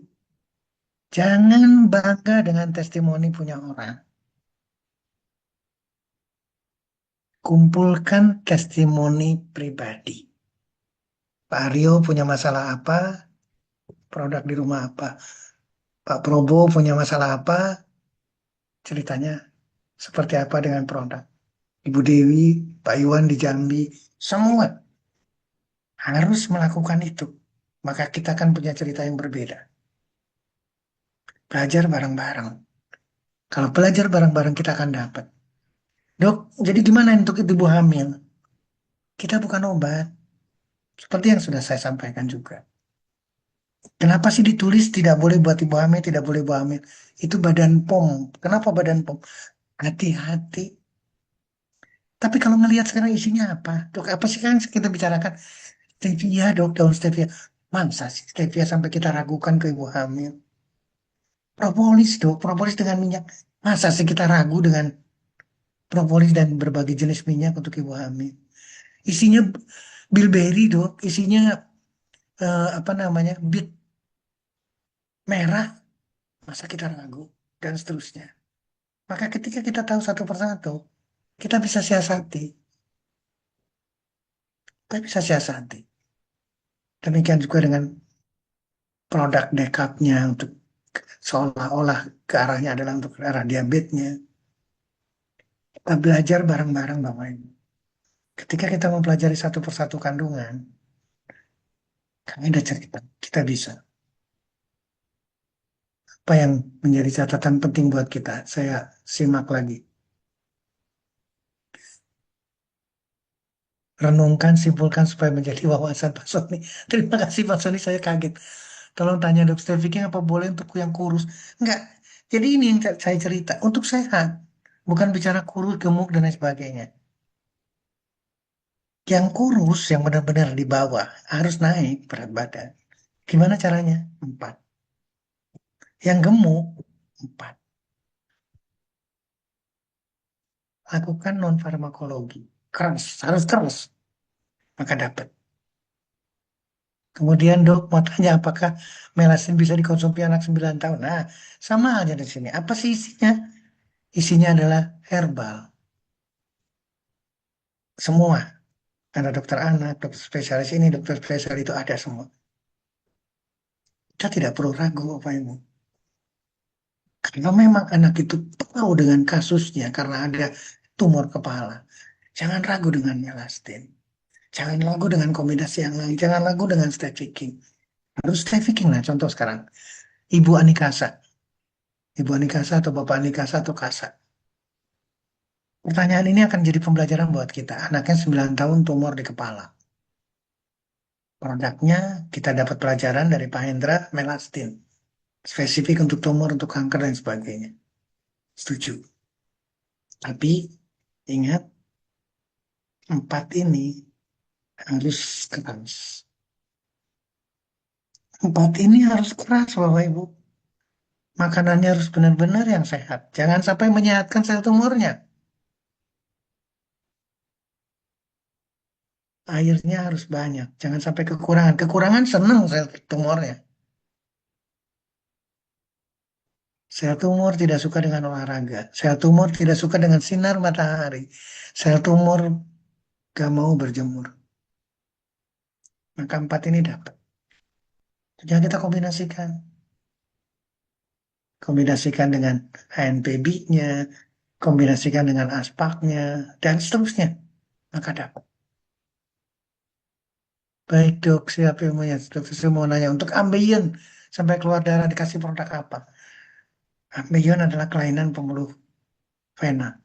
Jangan bangga dengan testimoni punya orang. Kumpulkan testimoni pribadi. Pak Aryo punya masalah apa, produk di rumah apa. Pak Probo punya masalah apa, ceritanya seperti apa dengan produk. Ibu Dewi, Pak Iwan di Jambi, semua harus melakukan itu. Maka kita akan punya cerita yang berbeda. Belajar bareng-bareng. Kalau belajar bareng-bareng kita akan dapat. Dok, jadi gimana untuk ibu hamil? Kita bukan obat. Seperti yang sudah saya sampaikan juga. Kenapa sih ditulis tidak boleh buat ibu hamil, tidak boleh ibu hamil? Itu Badan POM. Kenapa Badan POM? Hati-hati. Tapi kalau ngelihat sekarang isinya apa? Dok, apa sih yang kita bicarakan? Stevia, dok, daun stevia. Masa sih stevia sampai kita ragukan ke ibu hamil? Propolis dok, propolis dengan minyak. Masa sih kita ragu dengan propolis dan berbagai jenis minyak untuk ibu hamil? Isinya bilberry dok, isinya apa namanya, bit merah. Masa kita ragu dan seterusnya. Maka ketika kita tahu satu persatu, kita bisa siasati. Kita bisa siasati. Demikian juga dengan produk dekapnya untuk seolah-olah ke arahnya adalah untuk ke arah diabetesnya. Kita belajar bareng-bareng Bapak Ibu. Ketika kita mempelajari satu persatu kandungan, kami ada cerita, kita bisa. Apa yang menjadi catatan penting buat kita? Saya simak lagi. Renungkan, simpulkan supaya menjadi wawasan Pak Sony. Terima kasih Pak Sony, saya kaget. Tolong tanya dok, trafficking apa boleh untuk yang kurus? Enggak. Jadi ini yang saya cerita, untuk sehat. Bukan bicara kurus, gemuk, dan lain sebagainya. Yang kurus, yang benar-benar di bawah, harus naik berat badan. Gimana caranya? 4. Yang gemuk, 4. Lakukan non farmakologi. Keras, harus keras. Maka dapat. Kemudian dok mau tanya apakah melasin bisa dikonsumsi anak 9 tahun. Nah, sama aja di sini. Apa sih isinya? Isinya adalah herbal. Semua. Ada dokter anak, dokter spesialis ini, dokter spesialis itu ada semua. Kita tidak perlu ragu Bapak Ibu. Kalau memang anak itu tahu dengan kasusnya karena ada tumor kepala, jangan ragu dengan melastin. Jangan ragu dengan kombinasi yang lain. Jangan ragu dengan stafficking. Harus stafficking lah. Contoh sekarang, Ibu Anikasa. Ibu Anikasa atau Bapak Anikasa atau Kasa. Pertanyaan ini akan jadi pembelajaran buat kita. Anaknya 9 tahun tumor di kepala. Produknya kita dapat pelajaran dari Pak Hendra, melastin. Spesifik untuk tumor, untuk kanker, dan sebagainya. Setuju. Tapi ingat, 4 ini harus keras. 4 ini harus keras, Bapak Ibu. Makanannya harus benar-benar yang sehat. Jangan sampai menyehatkan sel tumornya. Airnya harus banyak. Jangan sampai kekurangan. Kekurangan senang sel tumornya. Sel tumor tidak suka dengan olahraga. Sel tumor tidak suka dengan sinar matahari. Sel tumor gak mau berjemur. Maka 4 ini dapat. Jangan kita kombinasikan. Kombinasikan dengan HNPB-nya, kombinasikan dengan aspaknya, dan seterusnya. Maka dapat. Baik dok, siapa ilmunya? Dokter saya mau nanya, untuk ambeien sampai keluar darah dikasih produk apa? Ambeien adalah kelainan pembuluh vena,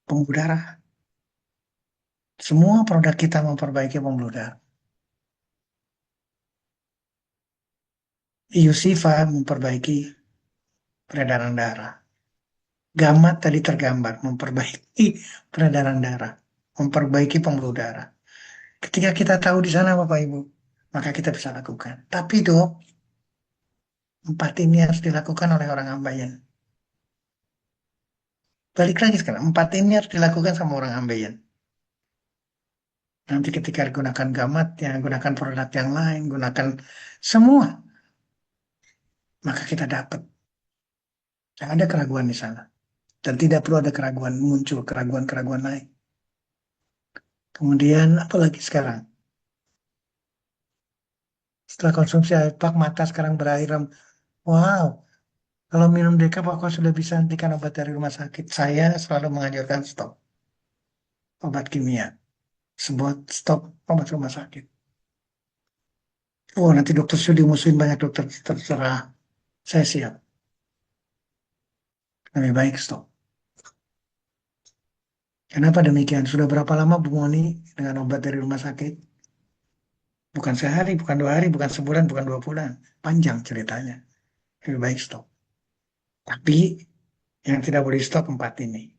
pembuluh darah. Semua produk kita memperbaiki pembuluh darah. Iusifa memperbaiki peredaran darah. Gamat tadi tergambar memperbaiki peredaran darah, memperbaiki pembuluh darah. Ketika kita tahu di sana Bapak Ibu, maka kita bisa lakukan. Tapi dok, 4 ini harus dilakukan oleh orang ambeien. Balik lagi sekarang, 4 ini harus dilakukan sama orang ambeien. Nanti ketika gunakan gamatnya, gunakan produk yang lain, gunakan semua, maka kita dapat. Jangan ada keraguan di sana. Dan tidak perlu ada keraguan, muncul keraguan-keraguan lain. Kemudian, apalagi sekarang? Setelah konsumsi air pak, mata sekarang berair. Wow, kalau minum dekap, aku sudah bisa hentikan obat dari rumah sakit. Saya selalu menganjurkan stop obat kimia. Sebut stop obat rumah sakit. Oh, nanti dokter sudah dimusuhin banyak dokter. Terserah. Saya siap. Lebih baik stop. Kenapa demikian? Sudah berapa lama Bu Moni dengan obat dari rumah sakit? Bukan sehari, bukan 2 hari, bukan sebulan, bukan 2 bulan. Panjang ceritanya. Lebih baik stop. Tapi yang tidak boleh stop 4 ini.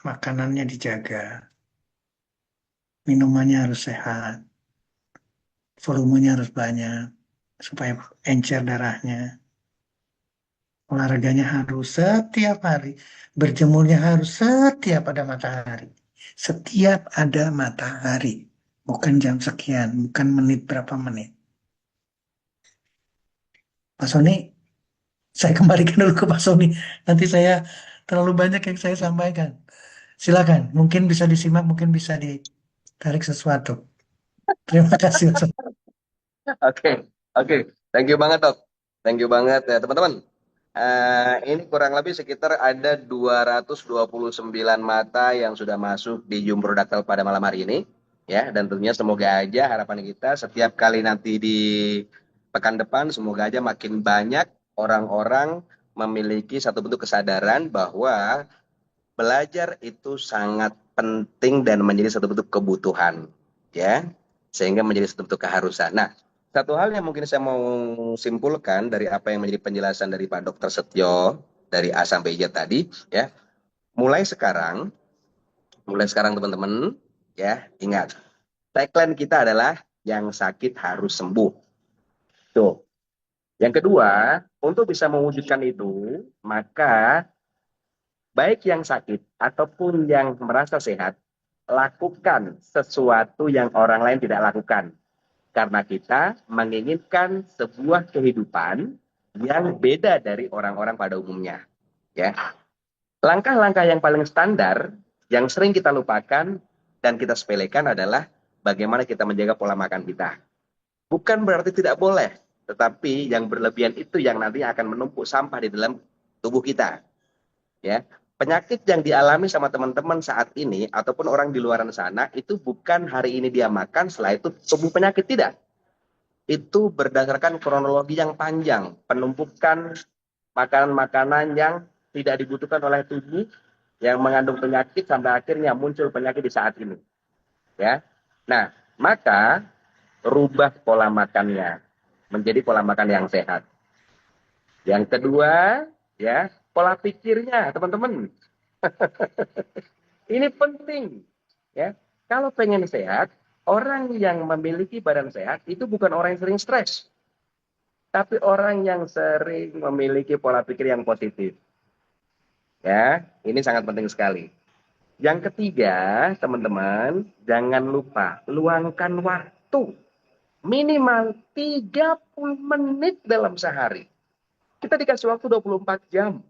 Makanannya dijaga. Minumannya harus sehat. Volumenya harus banyak. Supaya encer darahnya. Olahraganya harus setiap hari. Berjemurnya harus setiap ada matahari. Setiap ada matahari. Bukan jam sekian, bukan menit berapa menit. Pak Sony, saya kembalikan dulu ke Pak Sony. Nanti saya terlalu banyak yang saya sampaikan. Silakan, mungkin bisa disimak, mungkin bisa ditarik sesuatu. Terima kasih, Pak Sony. Oke, oke. Thank you banget, Dok. Thank you banget ya, teman-teman. Ini kurang lebih sekitar ada 229 mata yang sudah masuk di Jum Daktel pada malam hari ini. Ya, dan tentunya semoga aja harapan kita setiap kali nanti di pekan depan, semoga aja makin banyak orang-orang memiliki satu bentuk kesadaran bahwa belajar itu sangat penting dan menjadi satu bentuk kebutuhan, ya, sehingga menjadi satu bentuk keharusan. Nah, satu hal yang mungkin saya mau simpulkan dari apa yang menjadi penjelasan dari Pak Dr. Setio dari A sampai Z tadi, ya, mulai sekarang teman-teman, ya, ingat, tagline kita adalah yang sakit harus sembuh. Tuh. Yang kedua, untuk bisa mewujudkan itu, maka baik yang sakit ataupun yang merasa sehat, lakukan sesuatu yang orang lain tidak lakukan. Karena kita menginginkan sebuah kehidupan yang beda dari orang-orang pada umumnya. Ya, langkah-langkah yang paling standar yang sering kita lupakan dan kita sepelekan adalah bagaimana kita menjaga pola makan kita. Bukan berarti tidak boleh, tetapi yang berlebihan itu yang nanti akan menumpuk sampah di dalam tubuh kita. Ya, penyakit yang dialami sama teman-teman saat ini ataupun orang di luar sana itu bukan hari ini dia makan setelah itu tumbuh penyakit, tidak. Itu berdasarkan kronologi yang panjang, penumpukan makanan-makanan yang tidak dibutuhkan oleh tubuh yang mengandung penyakit sampai akhirnya muncul penyakit di saat ini, ya. Nah, maka rubah pola makannya menjadi pola makan yang sehat. Yang kedua, ya, pola pikirnya, teman-teman. Ini penting, ya. Kalau pengen sehat, orang yang memiliki badan sehat itu bukan orang yang sering stres, tapi orang yang sering memiliki pola pikir yang positif. Ya, ini sangat penting sekali. Yang ketiga, teman-teman, jangan lupa luangkan waktu minimal 30 menit dalam sehari. Kita dikasih waktu 24 jam.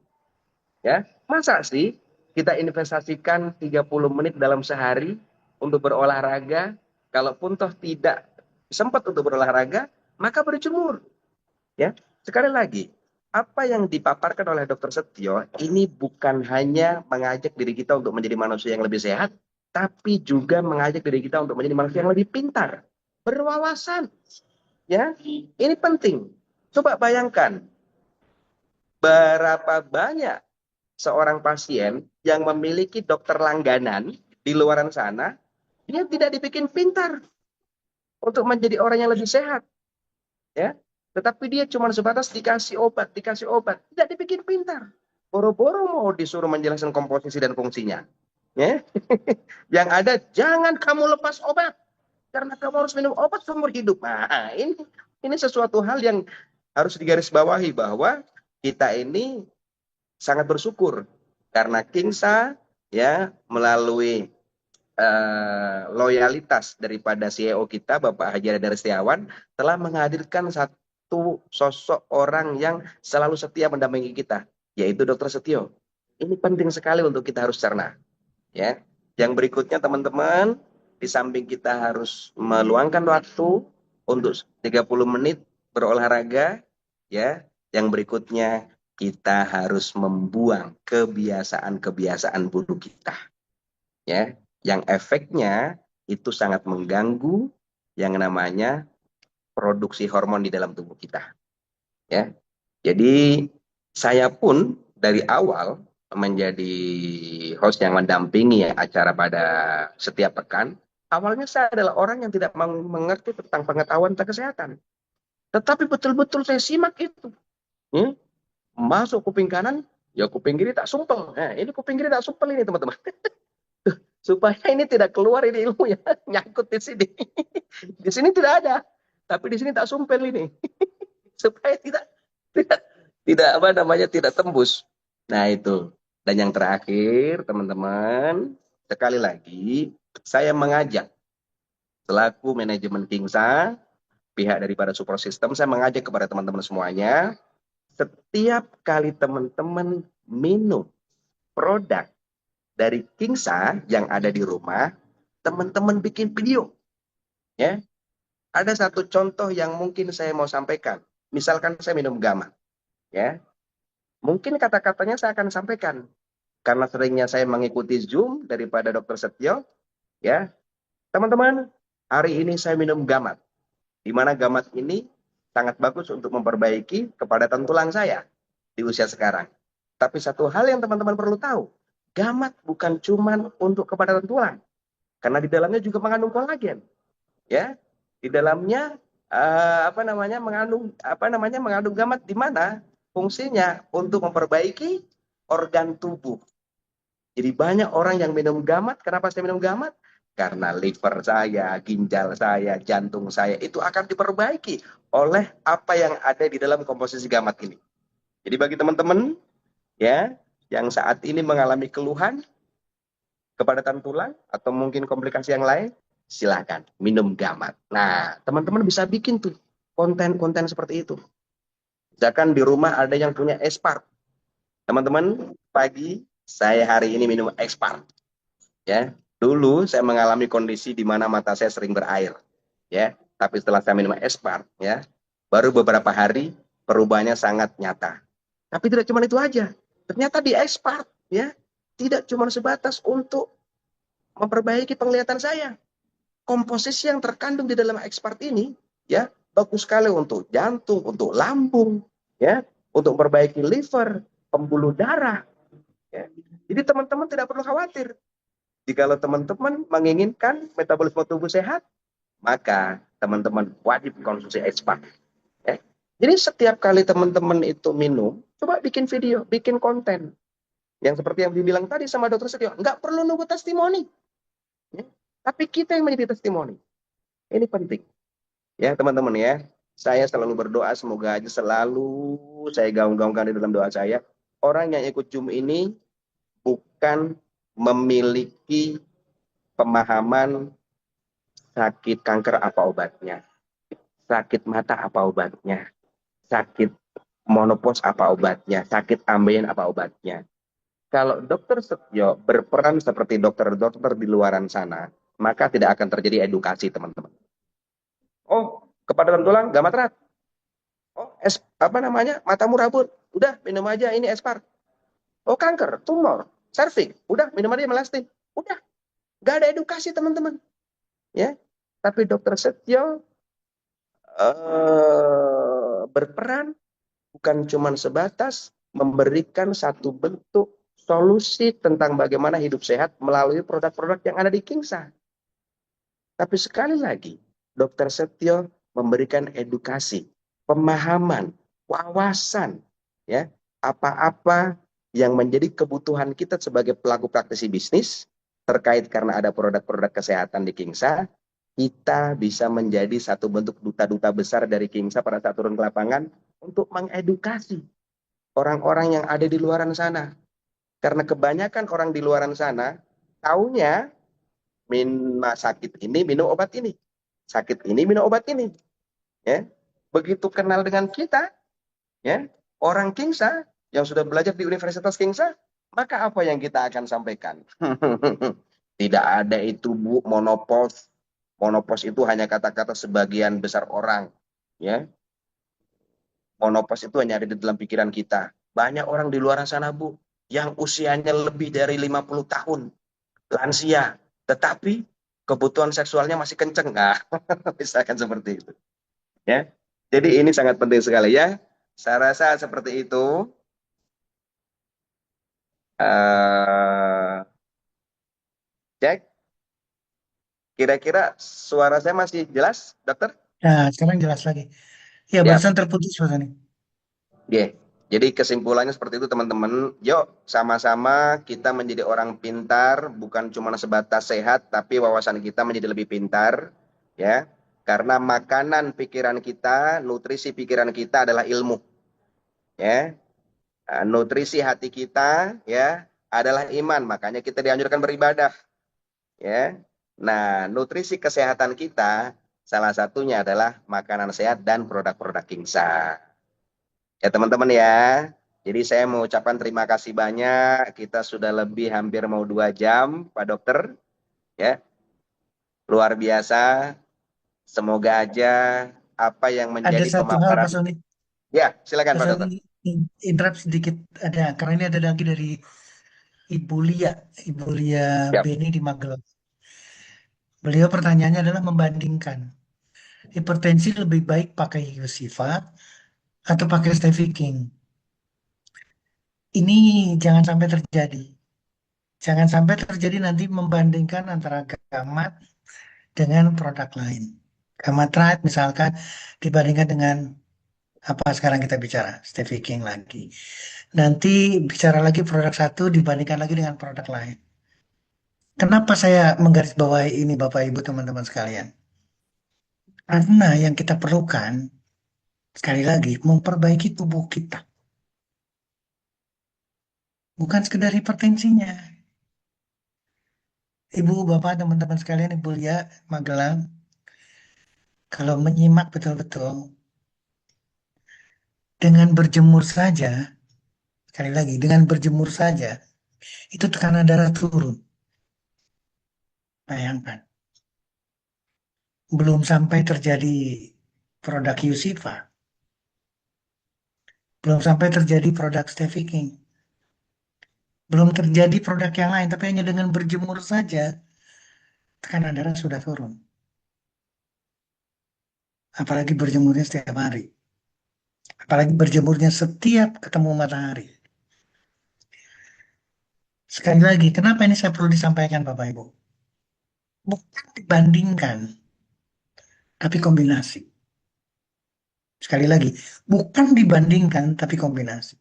Ya, masa sih kita investasikan 30 menit dalam sehari untuk berolahraga, kalaupun toh tidak sempat untuk berolahraga, maka berjemur. Ya, sekali lagi, apa yang dipaparkan oleh Dr. Setio ini bukan hanya mengajak diri kita untuk menjadi manusia yang lebih sehat, tapi juga mengajak diri kita untuk menjadi manusia yang lebih pintar, berwawasan. Ya, ini penting. Coba bayangkan berapa banyak seorang pasien yang memiliki dokter langganan di luar sana, dia tidak dibikin pintar untuk menjadi orang yang lebih sehat, ya. Tetapi dia cuma sebatas dikasih obat, tidak dibikin pintar. Boro-boro mau disuruh menjelaskan komposisi dan fungsinya, ya. Yang ada jangan kamu lepas obat karena kamu harus minum obat seumur hidup. Nah, ini sesuatu hal yang harus digarisbawahi bahwa kita ini sangat bersyukur karena Kingsa, ya, melalui loyalitas daripada CEO kita Bapak Haji Radar Setiawan telah menghadirkan satu sosok orang yang selalu setia mendampingi kita, yaitu Dr. Setio. Ini penting sekali untuk kita harus cerna, ya. Yang berikutnya teman-teman, di samping kita harus meluangkan waktu untuk 30 menit berolahraga, ya. Yang berikutnya kita harus membuang kebiasaan-kebiasaan buruk kita, ya, yang efeknya itu sangat mengganggu yang namanya produksi hormon di dalam tubuh kita, ya. Jadi saya pun dari awal menjadi host yang mendampingi acara pada setiap pekan, awalnya saya adalah orang yang tidak mengerti tentang pengetahuan tentang kesehatan, tetapi betul-betul saya simak itu, ya. Masuk kuping kanan, ya kuping kiri tak sumpel. Nah, ini kuping kiri tak sumpel ini teman-teman. Supaya ini tidak keluar ini ilmunya, nyangkut di sini. Di sini tidak ada, tapi di sini tak sumpel ini. Supaya tidak tidak apa namanya tidak tembus. Nah itu. Dan yang terakhir teman-teman, sekali lagi saya mengajak selaku manajemen Kingsa, pihak daripada support system, saya mengajak kepada teman-teman semuanya, setiap kali teman-teman minum produk dari Kingsa yang ada di rumah, teman-teman bikin video. Ya, ada satu contoh yang mungkin saya mau sampaikan. Misalkan saya minum gamma, ya, mungkin kata-katanya saya akan sampaikan karena seringnya saya mengikuti Zoom daripada Dokter Setio, ya, teman-teman, hari ini saya minum gamat, di mana gamat ini sangat bagus untuk memperbaiki kepadatan tulang saya di usia sekarang. Tapi satu hal yang teman-teman perlu tahu, gamat bukan cuma untuk kepadatan tulang, karena di dalamnya juga mengandung kolagen, ya. Di dalamnya mengandung gamat di mana fungsinya untuk memperbaiki organ tubuh. Jadi banyak orang yang minum gamat. Kenapa saya minum gamat? Karena liver saya, ginjal saya, jantung saya itu akan diperbaiki oleh apa yang ada di dalam komposisi gamat ini. Jadi bagi teman-teman ya yang saat ini mengalami keluhan kepadatan tulang atau mungkin komplikasi yang lain, silakan minum gamat. Nah, teman-teman bisa bikin tuh konten-konten seperti itu. Misalkan di rumah ada yang punya Espart. Teman-teman, pagi saya hari ini minum Espart. Ya, dulu saya mengalami kondisi di mana mata saya sering berair. Ya, tapi setelah saya minum Espart, ya, baru beberapa hari perubahannya sangat nyata. Tapi tidak cuma itu aja. Ternyata di Espart, ya, tidak cuma sebatas untuk memperbaiki penglihatan saya. Komposisi yang terkandung di dalam ekspart ini ya bagus sekali untuk jantung, untuk lambung, ya, untuk memperbaiki liver, pembuluh darah. Ya. Jadi teman-teman tidak perlu khawatir. Jika teman-teman menginginkan metabolisme tubuh sehat, maka teman-teman wajib konsumsi ekspart. Ya. Jadi setiap kali teman-teman itu minum, coba bikin video, bikin konten. Yang seperti yang dibilang tadi sama dokter Setio, nggak perlu nunggu testimoni. Ya. Tapi kita yang menjadi testimoni. Ini penting. Ya teman-teman ya, saya selalu berdoa semoga aja selalu saya gaung-gaungkan di dalam doa saya. Orang yang ikut Zoom ini bukan memiliki pemahaman sakit kanker apa obatnya, sakit mata apa obatnya, sakit monopos apa obatnya, sakit ambeien apa obatnya. Kalau dokter Setio berperan seperti dokter-dokter di luaran sana, maka tidak akan terjadi edukasi teman-teman. Oh, kepadatan tulang, gamat. Oh, apa namanya? Matamu rabun. Udah, minum aja ini Espar. Oh, kanker, tumor, serviks. Udah, minum aja melastin. Udah, gak ada edukasi teman-teman. Ya, tapi Dokter Setio berperan bukan cuma sebatas memberikan satu bentuk solusi tentang bagaimana hidup sehat melalui produk-produk yang ada di Kingsa. Tapi sekali lagi, Dokter Setio memberikan edukasi, pemahaman, wawasan, ya, apa-apa yang menjadi kebutuhan kita sebagai pelaku praktisi bisnis terkait karena ada produk-produk kesehatan di Kingsa, kita bisa menjadi satu bentuk duta-duta besar dari Kingsa pada saat turun ke lapangan untuk mengedukasi orang-orang yang ada di luaran sana. Karena kebanyakan orang di luaran sana taunya sakit ini minum obat ini, sakit ini minum obat ini, ya. Begitu kenal dengan kita, ya, orang Kingsa yang sudah belajar di Universitas Kingsa, maka apa yang kita akan sampaikan? Tidak ada itu Bu, monopos. Monopos itu hanya kata-kata sebagian besar orang, ya. Monopos itu hanya ada di dalam pikiran kita. Banyak orang di luar sana Bu yang usianya lebih dari 50 tahun, lansia, tetapi kebutuhan seksualnya masih kenceng. Nah, misalkan seperti itu. Ya. Jadi ini sangat penting sekali ya. Saya rasa seperti itu. Cek, kira-kira suara saya masih jelas, dokter? Nah, sekarang jelas lagi. Ya, Ya, barusan terputus Pak Soni. yeah. Jadi kesimpulannya seperti itu teman-teman. Yuk sama-sama kita menjadi orang pintar, bukan cuma sebatas sehat, tapi wawasan kita menjadi lebih pintar, ya. Karena makanan pikiran kita, nutrisi pikiran kita adalah ilmu, ya. Nutrisi hati kita ya adalah iman, makanya kita dianjurkan beribadah, ya. Nah, nutrisi kesehatan kita salah satunya adalah makanan sehat dan produk-produk Kingsa. Ya teman-teman ya. Jadi saya mau ucapkan terima kasih banyak. Kita sudah lebih hampir mau 2 jam, Pak Dokter. Ya, luar biasa. Semoga aja apa yang Ada menjadi satu hal pemaparan. Pak Sony, Ya, silakan Pak Pak Sony Dokter. interrupt sedikit ada karena ini ada lagi dari Ibu Lia, Ibu Lia Siap. Beni di Magelang. Beliau pertanyaannya adalah membandingkan hipertensi lebih baik pakai Yusifa atau pakai Steviking. Ini jangan sampai terjadi. Jangan sampai terjadi nanti membandingkan antara gamat dengan produk lain. Gamat misalkan dibandingkan dengan apa sekarang kita bicara, Steviking lagi. Nanti bicara lagi produk satu dibandingkan lagi dengan produk lain. Kenapa saya menggarisbawahi ini Bapak Ibu teman-teman sekalian? Karena yang kita perlukan sekali lagi memperbaiki tubuh kita, bukan sekedar hipertensinya. Ibu, Bapak, teman-teman sekalian, Ibu Lia, Magelang, kalau menyimak betul-betul, dengan berjemur saja, sekali lagi, dengan berjemur saja, itu tekanan darah turun. Bayangkan, belum sampai terjadi produk Yusifa, belum sampai terjadi produk Steviking, belum terjadi produk yang lain, tapi hanya dengan berjemur saja, tekanan darah sudah turun. Apalagi berjemurnya setiap hari. Apalagi berjemurnya setiap ketemu matahari. Sekali lagi, kenapa ini saya perlu disampaikan Bapak Ibu? Bukan dibandingkan, tapi kombinasi. Sekali lagi, bukan dibandingkan, tapi kombinasi.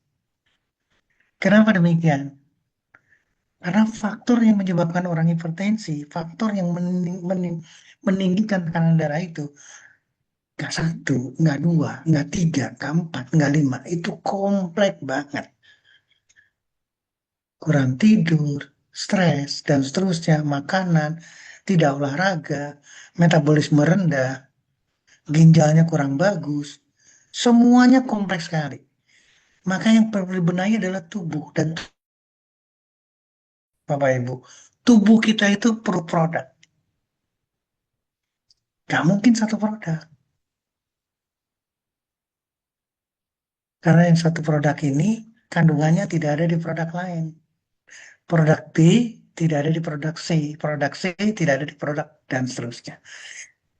Kenapa demikian? Karena faktor yang menyebabkan orang hipertensi, faktor yang meninggikan tekanan darah itu, nggak satu, nggak dua, nggak tiga, nggak empat, nggak lima. Itu kompleks banget. Kurang tidur, stres, dan seterusnya, makanan, tidak olahraga, metabolisme rendah, ginjalnya kurang bagus, semuanya kompleks sekali. Maka yang perlu dibenahi adalah tubuh dan Bapak Ibu. Tubuh kita itu perlu produk. Gak mungkin satu produk. Karena yang satu produk ini kandungannya tidak ada di produk lain. Produk B tidak ada di produk C. Produk C tidak ada di produk dan seterusnya.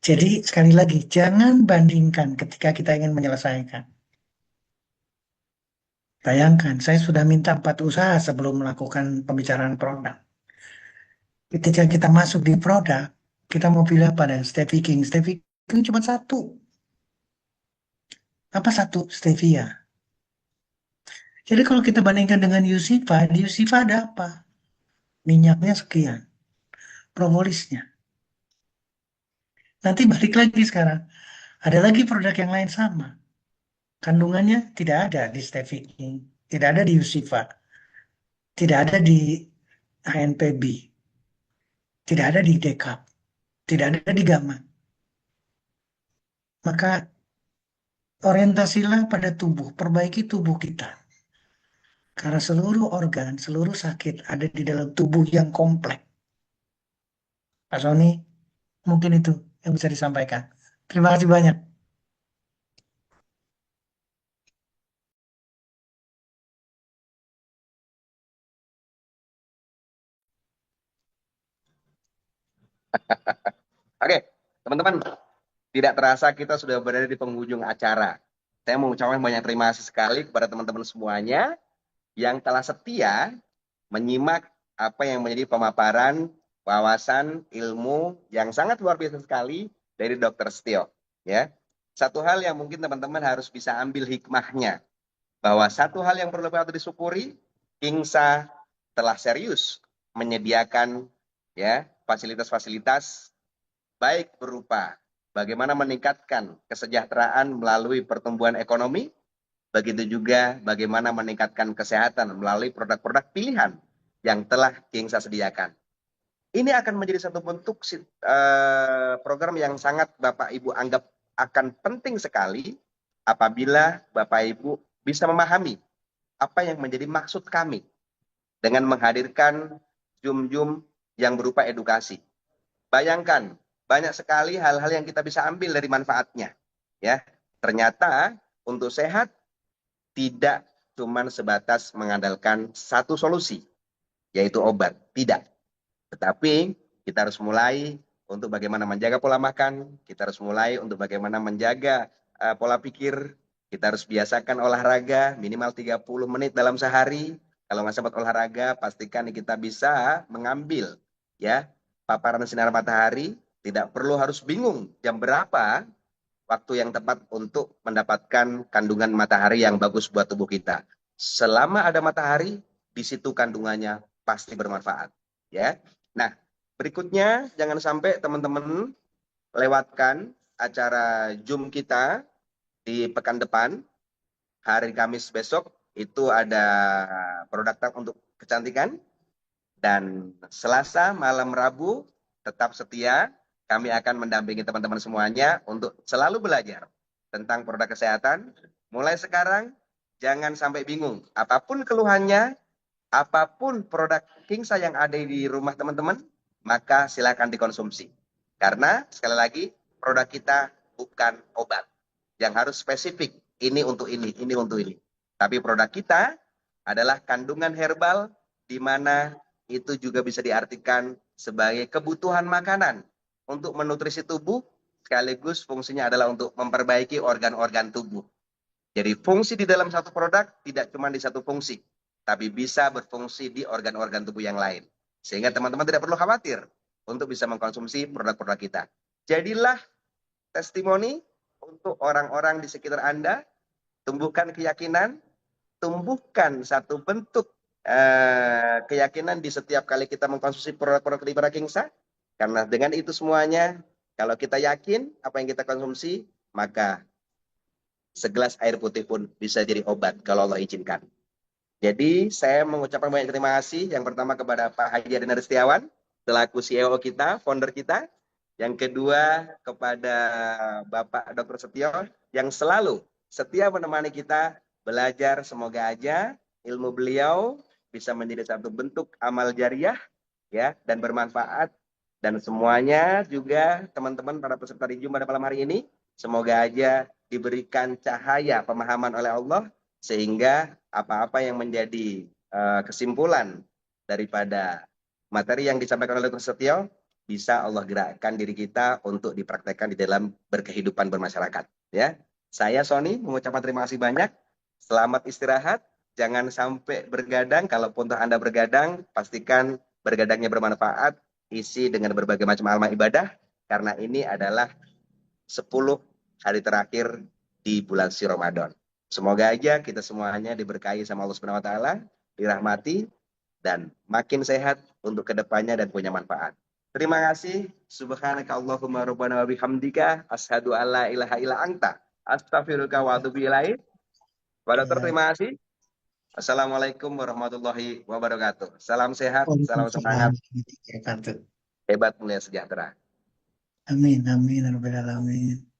Jadi sekali lagi, jangan bandingkan ketika kita ingin menyelesaikan. Bayangkan, saya sudah minta 4 usaha sebelum melakukan pembicaraan produk. Ketika kita masuk di produk, kita mau pilih apa? Dan Steviking. Steviking cuma satu. Apa satu? Stevia. Jadi kalau kita bandingkan dengan Yusifa, di Yusifa ada apa? Minyaknya sekian, propolisnya. Nanti balik lagi sekarang. Ada lagi produk yang lain sama. Kandungannya tidak ada di Steviking, tidak ada di Yusifa, tidak ada di HNPB, tidak ada di Decap, tidak ada di Gamma. Maka orientasilah pada tubuh, perbaiki tubuh kita. Karena seluruh organ, seluruh sakit ada di dalam tubuh yang kompleks. Pak Sony, mungkin itu yang bisa disampaikan. Terima kasih banyak. Oke, teman-teman, tidak terasa kita sudah berada di penghujung acara. Saya mau ucapkan banyak terima kasih sekali kepada teman-teman semuanya yang telah setia menyimak apa yang menjadi pemaparan wawasan ilmu yang sangat luar biasa sekali dari Dr. Setio. Ya, satu hal yang mungkin teman-teman harus bisa ambil hikmahnya bahwa satu hal yang perlu patut disyukuri, Kingsa telah serius menyediakan ya fasilitas-fasilitas baik berupa bagaimana meningkatkan kesejahteraan melalui pertumbuhan ekonomi, begitu juga bagaimana meningkatkan kesehatan melalui produk-produk pilihan yang telah Kingsa sediakan. Ini akan menjadi satu bentuk program yang sangat Bapak Ibu anggap akan penting sekali apabila Bapak Ibu bisa memahami apa yang menjadi maksud kami dengan menghadirkan Zoom-Zoom yang berupa edukasi. Bayangkan, banyak sekali hal-hal yang kita bisa ambil dari manfaatnya. Ya, ternyata untuk sehat tidak cuma sebatas mengandalkan satu solusi, yaitu obat. Tidak. Tetapi kita harus mulai untuk bagaimana menjaga pola makan, kita harus mulai untuk bagaimana menjaga pola pikir, kita harus biasakan olahraga minimal 30 menit dalam sehari. Kalau nggak sempat olahraga, pastikan kita bisa mengambil ya paparan sinar matahari, tidak perlu harus bingung jam berapa waktu yang tepat untuk mendapatkan kandungan matahari yang bagus buat tubuh kita. Selama ada matahari, di situ kandungannya pasti bermanfaat. Ya. Nah, berikutnya jangan sampai teman-teman lewatkan acara Zoom kita di pekan depan, hari Kamis besok, itu ada produk untuk kecantikan. Dan Selasa malam Rabu tetap setia, kami akan mendampingi teman-teman semuanya untuk selalu belajar tentang produk kesehatan. Mulai sekarang, jangan sampai bingung. Apapun keluhannya, apapun produk Kingsa yang ada di rumah teman-teman, maka silakan dikonsumsi. Karena sekali lagi, produk kita bukan obat yang harus spesifik. Ini untuk ini untuk ini. Tapi produk kita adalah kandungan herbal di mana itu juga bisa diartikan sebagai kebutuhan makanan untuk menutrisi tubuh, sekaligus fungsinya adalah untuk memperbaiki organ-organ tubuh. Jadi fungsi di dalam satu produk tidak cuma di satu fungsi, tapi bisa berfungsi di organ-organ tubuh yang lain. Sehingga teman-teman tidak perlu khawatir untuk bisa mengkonsumsi produk-produk kita. Jadilah testimoni untuk orang-orang di sekitar Anda, tumbuhkan keyakinan, tumbuhkan satu bentuk keyakinan di setiap kali kita mengkonsumsi produk-produk dari Kingsa. Karena dengan itu semuanya, kalau kita yakin apa yang kita konsumsi, maka segelas air putih pun bisa jadi obat kalau Allah izinkan. Jadi saya mengucapkan banyak terima kasih. Yang pertama kepada Pak Haji Adina Setiawan, selaku CEO kita, founder kita. Yang kedua kepada Bapak Dr. Setio, yang selalu setia menemani kita belajar. Semoga aja ilmu beliau bisa menjadi satu bentuk amal jariah ya dan bermanfaat. Dan semuanya juga teman-teman para peserta di Zoom pada malam hari ini, semoga aja diberikan cahaya pemahaman oleh Allah sehingga apa-apa yang menjadi kesimpulan daripada materi yang disampaikan oleh Dr. Setio bisa Allah gerakkan diri kita untuk dipraktekkan di dalam berkehidupan bermasyarakat. Ya, saya Sony mengucapkan terima kasih banyak. Selamat istirahat. Jangan sampai bergadang. Kalaupun Anda bergadang, pastikan bergadangnya bermanfaat. Isi dengan berbagai macam amal ibadah. Karena ini adalah 10 hari terakhir di bulan si Ramadan. Semoga aja kita semuanya diberkahi sama Allah Subhanahu wa taala, dirahmati dan makin sehat untuk kedepannya dan punya manfaat. Terima kasih. Subhanakallahumma rabbana wa bihamdika asyhadu alla ilaha illa anta astaghfiruka wa atubu ilaik. Pak Dokter, Ya, terima kasih. Assalamualaikum warahmatullahi wabarakatuh. Salam sehat, salam Waalaikumsalam semangat, warahmatullahi wabarakatuh. hebat mulia sejahtera. Amin, amin, ya rabbal alamin.